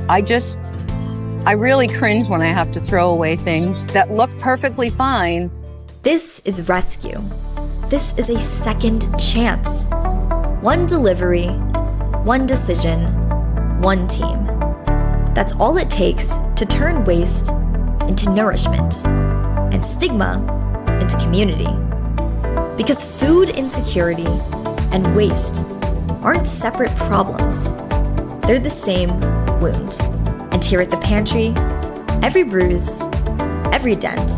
I really cringe when I have to throw away things that look perfectly fine. This is rescue. This is a second chance. One delivery, one decision, one team. That's all it takes to turn waste into nourishment and stigma into community. Because food insecurity and waste aren't separate problems. They're the same wound. And here at the pantry, every bruise, every dent,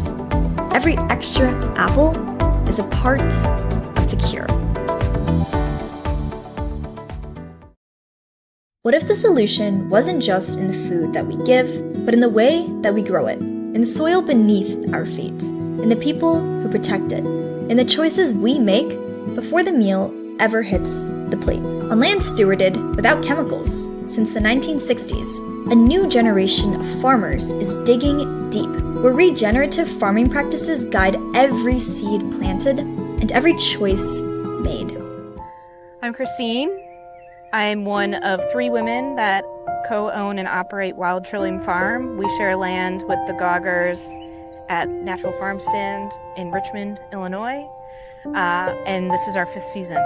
every extra apple is a part of the cure. What if the solution wasn't just in the food that we give, but in the way that we grow it, in the soil beneath our feet, in the people who protect it, in the choices we make before the meal ever hits the plate? On land stewarded without chemicals since the 1960s, a new generation of farmers is digging deep, where regenerative farming practices guide every seed planted and every choice made. I'm Christine. I'm one of 3 women that co-own and operate Wild Trillium Farm. We share land with the Goggers at Natural Farm Stand in Richmond, Illinois, and this is our 5th season.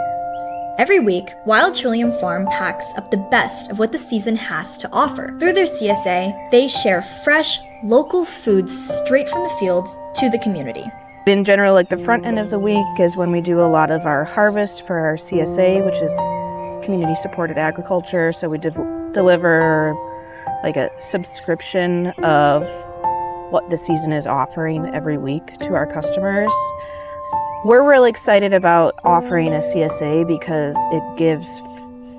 Every week, Wild Trillium Farm packs up the best of what the season has to offer. Through their CSA, they share fresh, local foods straight from the fields to the community. In general, like the front end of the week is when we do a lot of our harvest for our CSA, which is community supported agriculture. So we deliver like a subscription of what the season is offering every week to our customers. We're really excited about offering a CSA because it gives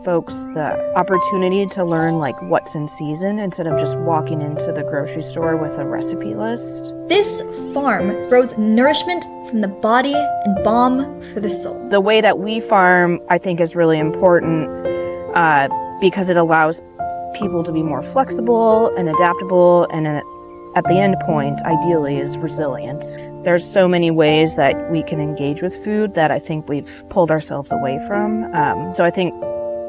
folks the opportunity to learn like what's in season instead of just walking into the grocery store with a recipe list. This farm grows nourishment from the body and balm for the soul. The way that we farm, I think, is really important because it allows people to be more flexible and adaptable, and at the end point, ideally, is resilient. There's so many ways that we can engage with food that I think we've pulled ourselves away from. So I think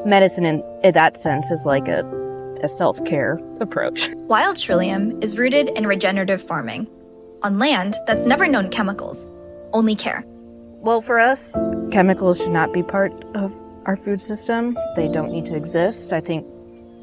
medicine in that sense is like a self-care approach. Wild Trillium is rooted in regenerative farming on land that's never known chemicals, only care. Well, for us, chemicals should not be part of our food system. They don't need to exist. I think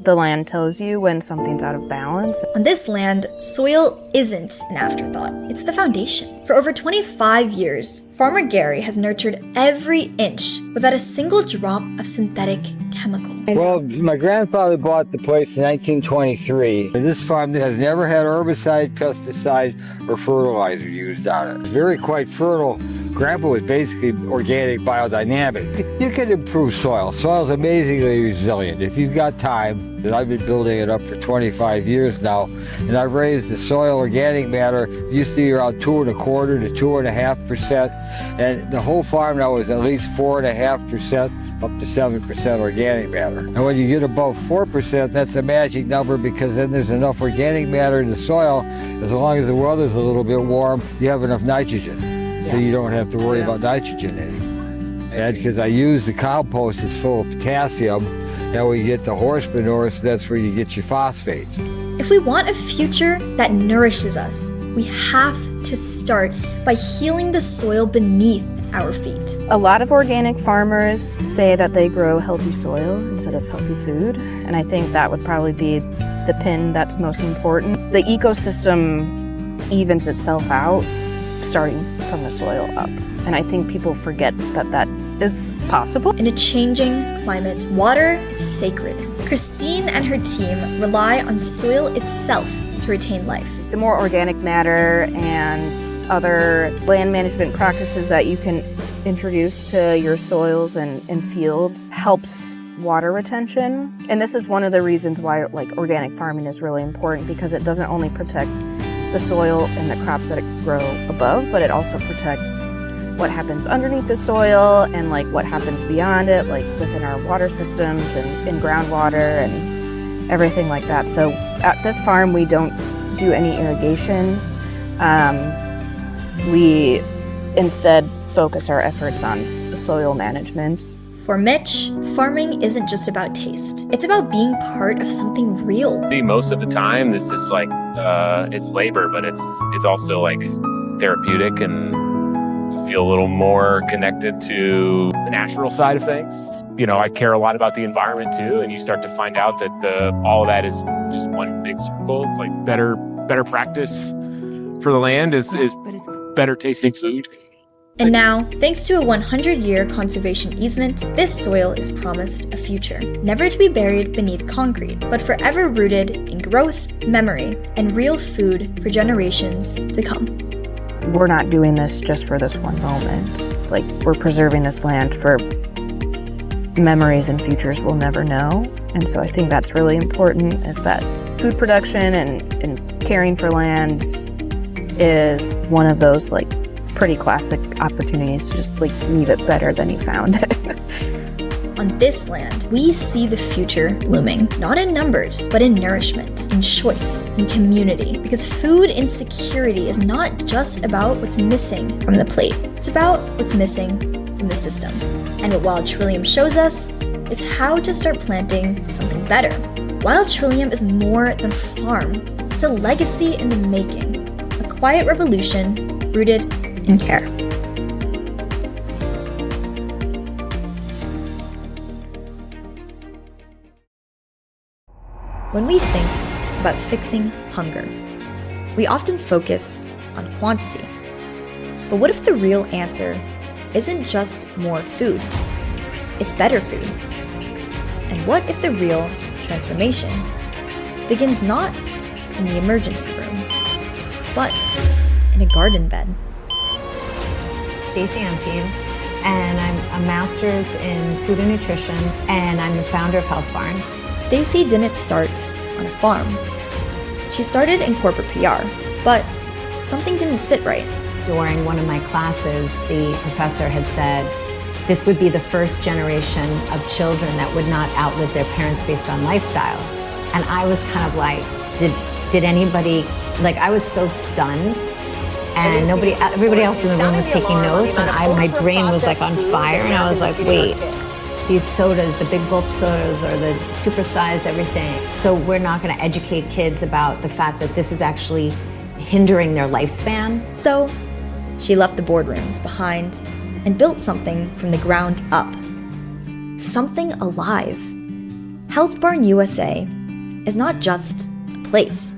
the land tells you when something's out of balance. On this land, soil isn't an afterthought, it's the foundation. For over 25 years, Farmer Gary has nurtured every inch without a single drop of synthetic chemical. Well, my grandfather bought the place in 1923. This farm has never had herbicide, pesticide, or fertilizer used on it. It's very quite fertile. Grandpa was basically organic biodynamic. You can improve soil. Soil's amazingly resilient. If you've got time, and I've been building it up for 25 years now, and I've raised the soil organic matter. It used to be around 2.25% to 2.5%, and the whole farm now is at least 4.5%, up to 7% organic matter. And when you get above 4%, that's a magic number, because then there's enough organic matter in the soil. As long as the weather's a little bit warm, you have enough nitrogen. So you don't have to worry about nitrogen anymore. And because I use the compost that's full of potassium, now we get the horse manure, so that's where you get your phosphates. If we want a future that nourishes us, we have to start by healing the soil beneath our feet. A lot of organic farmers say that they grow healthy soil instead of healthy food, and I think that would probably be the pin that's most important. The ecosystem evens itself out starting from the soil up, and I think people forget that that is possible. In a changing climate, water is sacred. Christine and her team rely on soil itself to retain life. The more organic matter and other land management practices that you can introduce to your soils and fields helps water retention. And this is one of the reasons why organic farming is really important, because it doesn't only protect the soil and the crops that grow above, but it also protects what happens underneath the soil and what happens beyond it, within our water systems and in groundwater and everything like that. So at this farm, we don't do any irrigation. We instead focus our efforts on the soil management. For Mitch, farming isn't just about taste. It's about being part of something real. Most of the time, this is it's labor, but it's also therapeutic, and you feel a little more connected to the natural side of things. I care a lot about the environment too, and you start to find out that all of that is just one big circle. Better practice for the land is better tasting food. And now, thanks to a 100-year conservation easement, this soil is promised a future, never to be buried beneath concrete, but forever rooted in growth, memory, and real food for generations to come. We're not doing this just for this one moment. Like, we're preserving this land for memories and futures we'll never know. And so I think that's really important, is that food production and caring for land is one of those like pretty classic opportunities to just like leave it better than you found it. On this land, we see the future looming, not in numbers, but in nourishment, in choice, in community. Because food insecurity is not just about what's missing from the plate, it's about what's missing from the system. And what Wild Trillium shows us is how to start planting something better. Wild Trillium is more than a farm, it's a legacy in the making, a quiet revolution rooted in care. When we think about fixing hunger, we often focus on quantity. But what if the real answer isn't just more food? It's better food. And what if the real transformation begins not in the emergency room, but in a garden bed? Stacey Antine, and I'm a master's in food and nutrition, and I'm the founder of Health Barn. Stacey didn't start on a farm. She started in corporate PR, but something didn't sit right. During one of my classes, the professor had said, this would be the first generation of children that would not outlive their parents based on lifestyle. And I was kind of like, did anybody, like I was so stunned. And everybody else in the room was taking notes, and my brain was like on fire, and I was like, wait, these sodas, the big gulp sodas or the supersized everything. So we're not gonna educate kids about the fact that this is actually hindering their lifespan. So she left the boardrooms behind and built something from the ground up. Something alive. Health Barn USA is not just a place.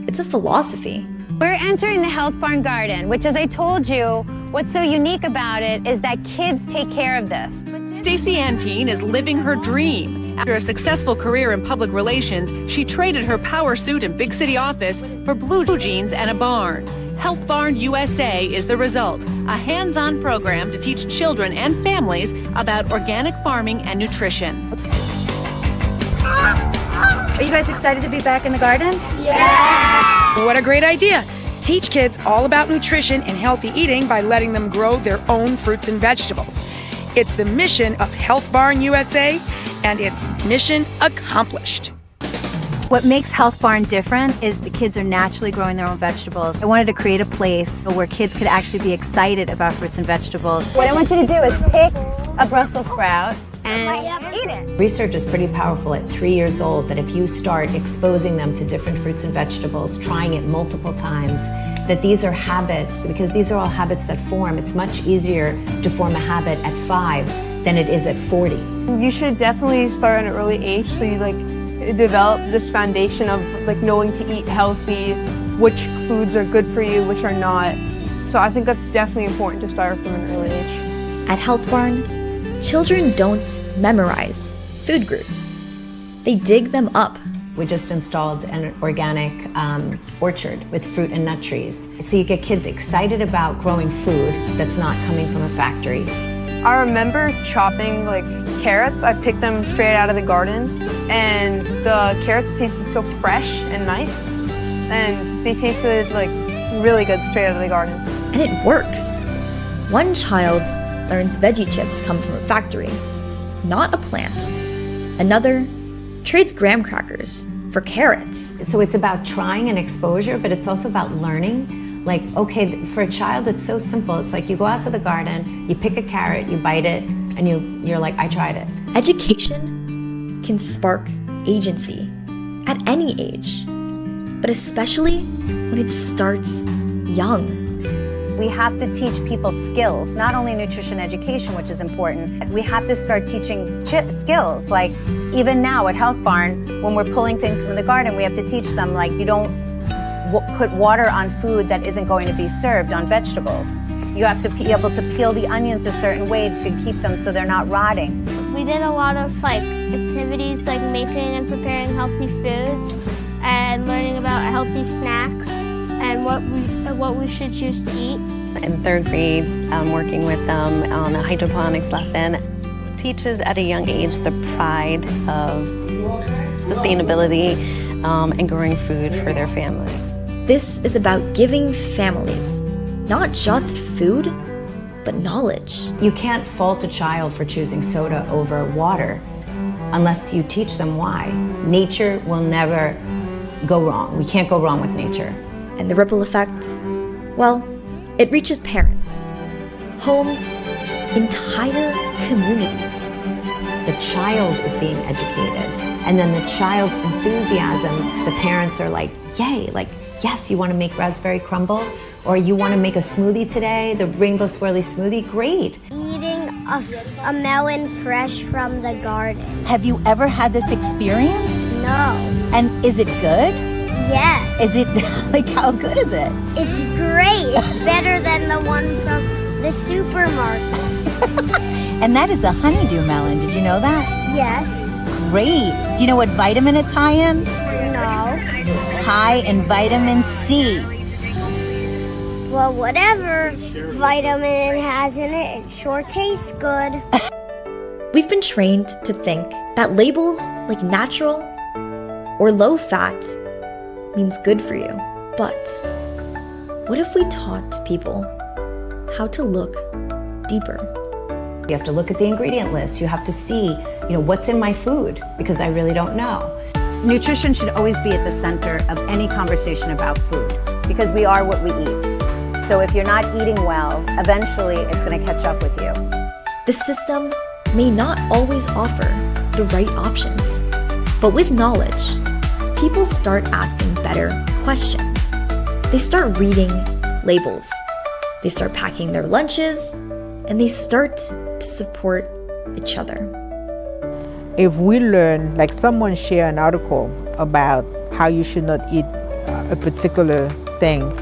It's a philosophy. We're entering the Health Barn Garden, which, as I told you, what's so unique about it is that kids take care of this. Stacey Antine is living her dream. After a successful career in public relations, she traded her power suit and big city office for blue jeans and a barn. Health Barn USA is the result, a hands-on program to teach children and families about organic farming and nutrition. Are you guys excited to be back in the garden? What a great idea. Teach kids all about nutrition and healthy eating by letting them grow their own fruits and vegetables. It's the mission of Health Barn USA, and it's mission accomplished. What makes Health Barn different is the kids are naturally growing their own vegetables. I wanted to create a place where kids could actually be excited about fruits and vegetables. What I want you to do is pick a Brussels sprout and eat it. Research is pretty powerful at 3 years old that if you start exposing them to different fruits and vegetables, trying it multiple times, that these are habits, because these are all habits that form. It's much easier to form a habit at 5 than it is at 40. You should definitely start at an early age so you develop this foundation of knowing to eat healthy, which foods are good for you, which are not. So I think that's definitely important to start from an early age. At Health Barn, children don't memorize food groups. They dig them up. We just installed an organic orchard with fruit and nut trees. So you get kids excited about growing food that's not coming from a factory. I remember chopping carrots. I picked them straight out of the garden, and the carrots tasted so fresh and nice, and they tasted really good straight out of the garden. And it works. One child learns veggie chips come from a factory, not a plant. Another trades graham crackers for carrots. So it's about trying and exposure, but it's also about learning. Okay, for a child, it's so simple. It's like you go out to the garden, you pick a carrot, you bite it, and you're like, I tried it. Education can spark agency at any age, but especially when it starts young. We have to teach people skills, not only nutrition education, which is important. We have to start teaching skills. Even now at Health Barn, when we're pulling things from the garden, we have to teach them, you don't put water on food that isn't going to be served on vegetables. You have to be able to peel the onions a certain way to keep them so they're not rotting. We did a lot of activities like making and preparing healthy foods and learning about healthy snacks and what we should choose to eat. In third grade, working with them on a hydroponics lesson teaches at a young age the pride of sustainability and growing food for their family. This is about giving families not just food, but knowledge. You can't fault a child for choosing soda over water unless you teach them why. Nature will never go wrong. We can't go wrong with nature. And the ripple effect, well, it reaches parents, homes, entire communities. The child is being educated, and then the child's enthusiasm, the parents are like, yay, yes, you want to make raspberry crumble? Or you want to make a smoothie today, the rainbow swirly smoothie? Great. Eating a melon fresh from the garden. Have you ever had this experience? No. And is it good? Yes. Is it, how good is it? It's great. It's better than the one from the supermarket. And that is a honeydew melon. Did you know that? Yes. Great. Do you know what vitamin it's high in? No. High in vitamin C. Well, whatever vitamin it has in it, it sure tastes good. We've been trained to think that labels like natural or low fat means good for you. But what if we taught people how to look deeper? You have to look at the ingredient list. You have to see, what's in my food, because I really don't know. Nutrition should always be at the center of any conversation about food, because we are what we eat. So if you're not eating well, eventually it's going to catch up with you. The system may not always offer the right options, but with knowledge, people start asking better questions. They start reading labels. They start packing their lunches, and they start to support each other. If we learn, like someone share an article about how you should not eat a particular thing,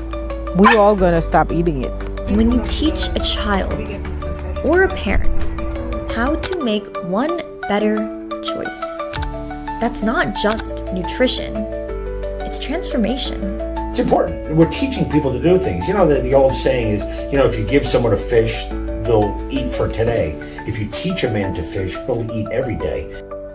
we're all gonna stop eating it. And when you teach a child or a parent how to make one better choice, that's not just nutrition, it's transformation. It's important. We're teaching people to do things. The old saying is, if you give someone a fish, they'll eat for today. If you teach a man to fish, he'll eat every day.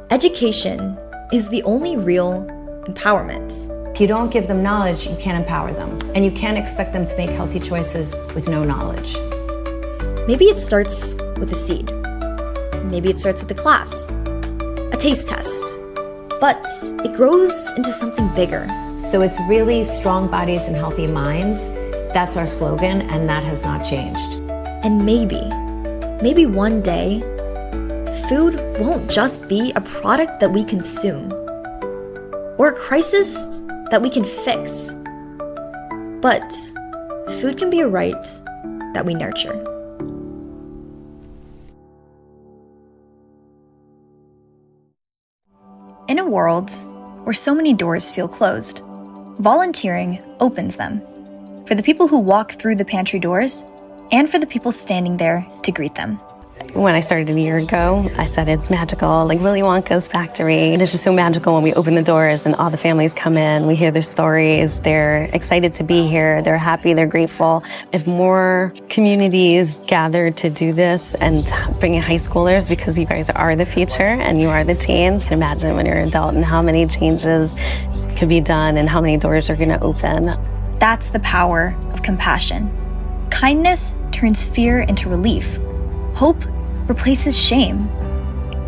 Education is the only real empowerment. If you don't give them knowledge, you can't empower them. And you can't expect them to make healthy choices with no knowledge. Maybe it starts with a seed. Maybe it starts with a class, a taste test. But it grows into something bigger. So it's really strong bodies and healthy minds. That's our slogan, and that has not changed. And maybe one day, food won't just be a product that we consume or a crisis that we can fix, but food can be a right that we nurture. In a world where so many doors feel closed, volunteering opens them for the people who walk through the pantry doors and for the people standing there to greet them. When I started a year ago, I said it's magical, like Willy Wonka's factory. It's just so magical when we open the doors and all the families come in. We hear their stories. They're excited to be here. They're happy. They're grateful. If more communities gathered to do this and bring in high schoolers, because you guys are the future and you are the teens, imagine when you're an adult and how many changes could be done and how many doors are going to open. That's the power of compassion. Kindness turns fear into relief. Hope replaces shame.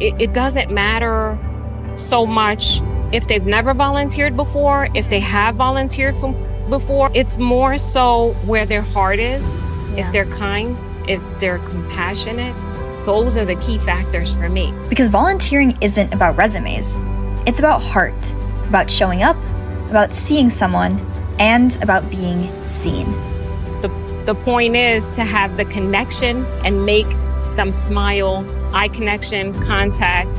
It doesn't matter so much if they've never volunteered before, if they have volunteered before. It's more so where their heart is, if they're kind, if they're compassionate. Those are the key factors for me. Because volunteering isn't about resumes. It's about heart, about showing up, about seeing someone, and about being seen. The point is to have the connection and make them smile, eye connection, contact,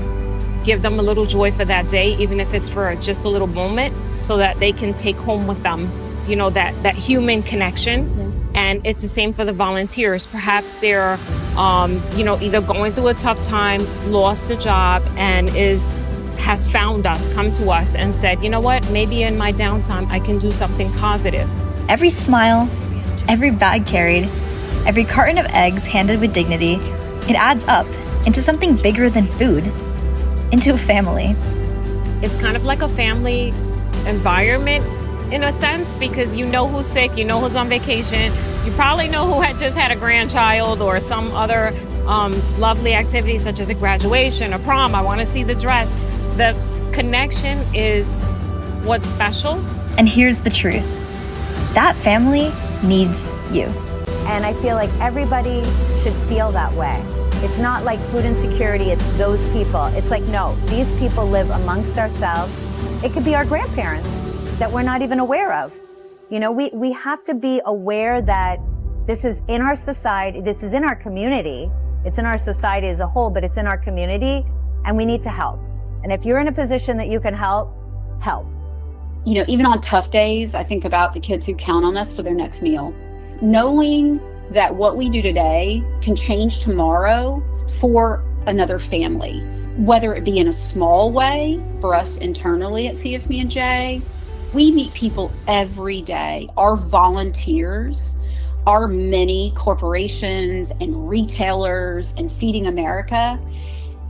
give them a little joy for that day, even if it's for just a little moment, so that they can take home with them, that human connection And it's the same for the volunteers. Perhaps they're, either going through a tough time, lost a job, and has found us, come to us and said, you know what, maybe in my downtime, I can do something positive. Every smile, every bag carried, every carton of eggs handed with dignity, it adds up into something bigger than food, into a family. It's kind of like a family environment in a sense, because you know who's sick, you know who's on vacation, you probably know who had just had a grandchild or some other lovely activity such as a graduation, a prom, I want to see the dress. The connection is what's special. And here's the truth. That family needs you. And I feel like everybody should feel that way. It's not like food insecurity, it's those people. It's like, no, these people live amongst ourselves. It could be our grandparents that we're not even aware of. We have to be aware that this is in our society, this is in our community. It's in our society as a whole, but it's in our community, and we need to help. And if you're in a position that you can help, help. Even on tough days, I think about the kids who count on us for their next meal. Knowing that what we do today can change tomorrow for another family, whether it be in a small way for us internally at CFB&J. We meet people every day, our volunteers, our many corporations and retailers and Feeding America.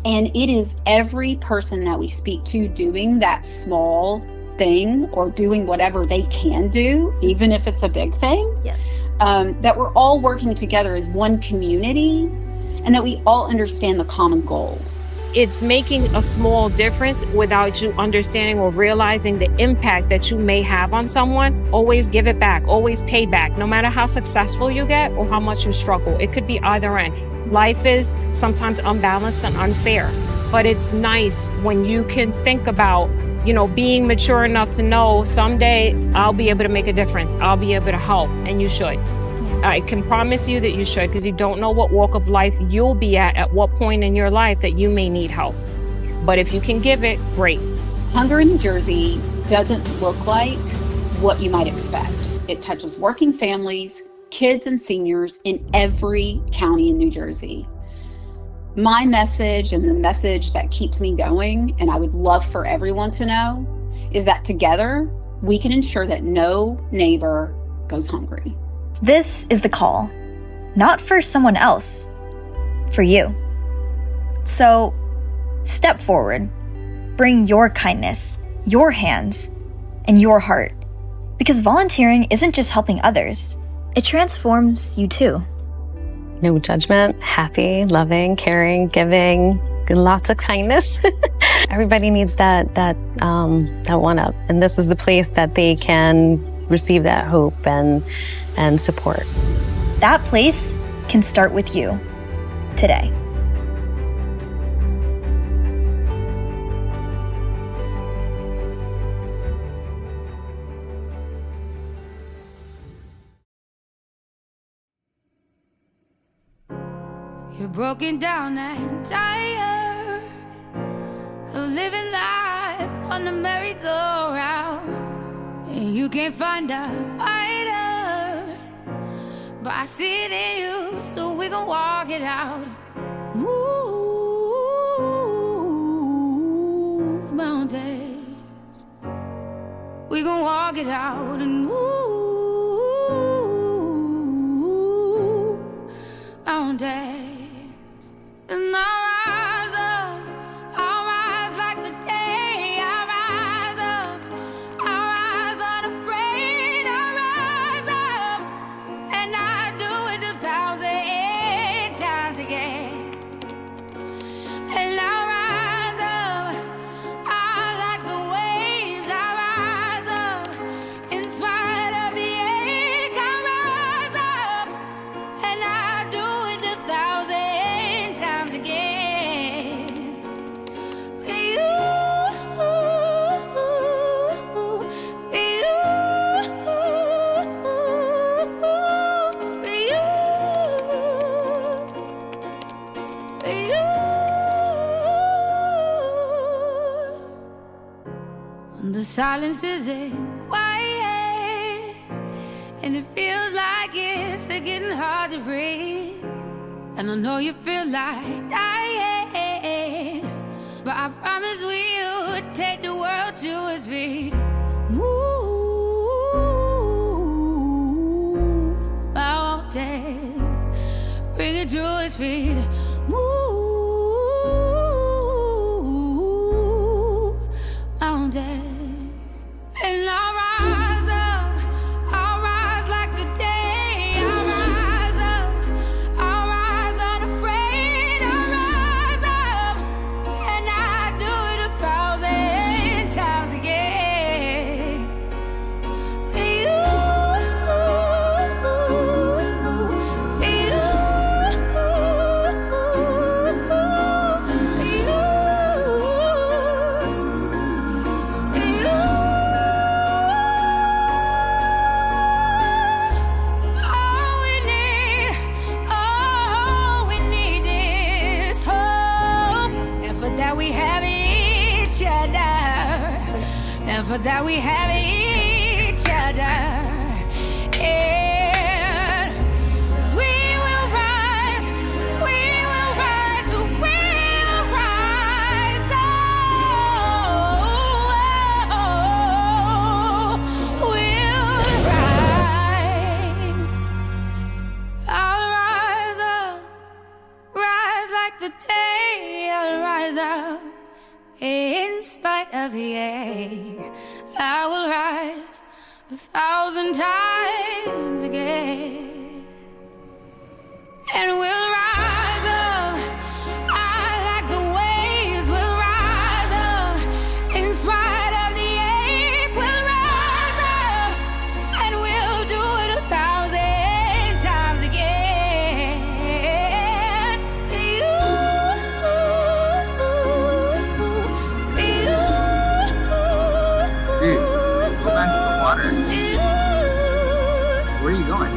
And it is every person that we speak to doing that small thing or doing whatever they can do, even if it's a big thing, that we're all working together as one community and that we all understand the common goal. It's making a small difference without you understanding or realizing the impact that you may have on someone. Always give it back, always pay back, no matter how successful you get or how much you struggle. It could be either end. Life is sometimes unbalanced and unfair, but it's nice when you can think about, being mature enough to know someday I'll be able to make a difference. I'll be able to help, and you should. I can promise you that you should, because you don't know what walk of life you'll be at what point in your life that you may need help. But if you can give it, great. Hunger in New Jersey doesn't look like what you might expect. It touches working families, kids and seniors in every county in New Jersey. My message, and the message that keeps me going, and I would love for everyone to know, is that together we can ensure that no neighbor goes hungry. This is the call, not for someone else, for you. So, step forward, bring your kindness, your hands, and your heart, because volunteering isn't just helping others, it transforms you too. No judgment, happy, loving, caring, giving, lots of kindness. Everybody needs that one up, and this is the place that they can receive that hope and support. That place can start with you today. You're broken down and tired of living life on the merry-go-round, and you can't find a fighter, but I see it in you, so we gon' walk it out. Move mountains, we gon' walk it out and move mountains. And I'll rise like the day. I'll rise unafraid. I'll rise up, and I do it 1,000 times again. And I'll rise up, I like the waves. I'll rise up, in spite of the ache. I'll rise up, and I do it 1,000 times again. When the silence isn't quiet And it feels like it's getting hard to breathe. And I know you feel like dying, but I promise we'll take the world to its feet. Move mountains, bring it to its feet. Move mountains. And I'll rise up, I'll rise like the day. I'll rise up, I'll rise unafraid. I'll rise up, and I do it 1,000 times again. All we need is hope. And for that we have each other. And for that we have each other. And we will rise, we will rise, we will rise. Oh, we'll rise. I'll rise up, rise like the day. I'll rise up in spite of the ache. I will rise 1,000 times again. And we'll rise up, I like the waves. We'll rise up in spite of the ache. We'll rise up, and we'll do it 1,000 times again. Dude, go back to the water. Where are you going?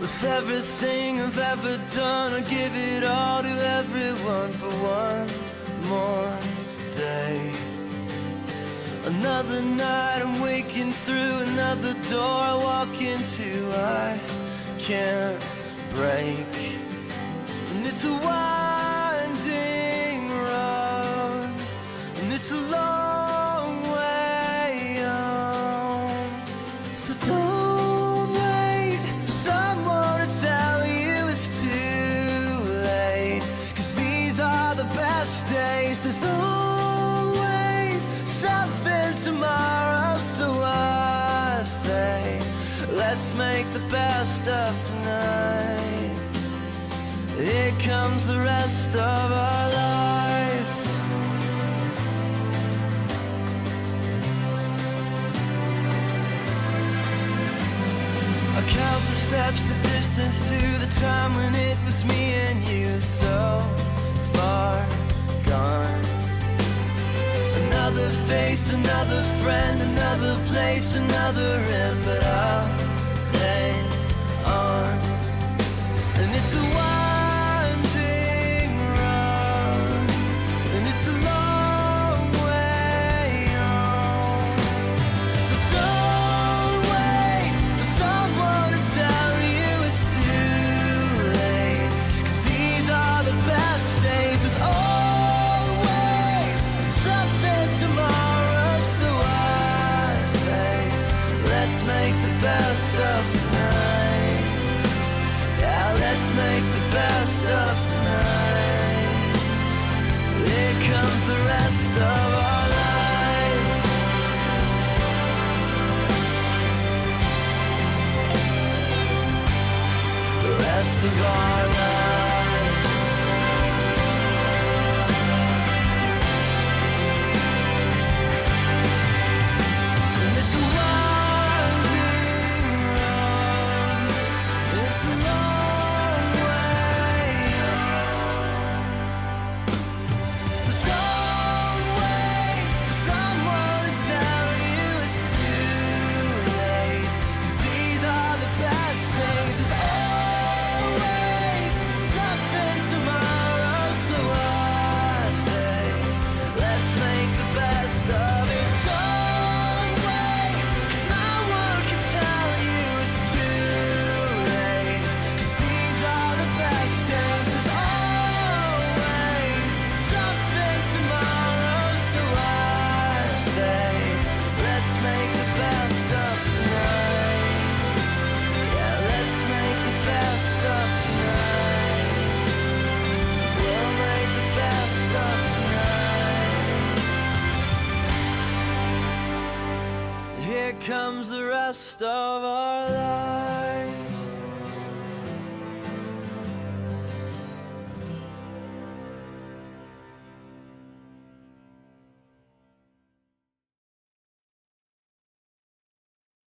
With everything I've ever done, I give it all to everyone for one more day. Another night I'm waking through another door I walk into, I can't break. And it's a winding road, and it's a long way home. So don't wait for someone to tell you it's too late, 'cause these are the best days. There's always something tomorrow, so I say let's make the best of tonight. Here comes the rest of our lives. I count the steps, the distance to the time when it was me and you, so far gone. Another face, another friend, another place, another end, but I'll hang on. And it's a winding road, and it's a long way home. So don't wait for someone to tell you it's too late, 'cause these are the best days. There's always something tomorrow, so I say let's make the best of tonight. becomes the rest of our lives.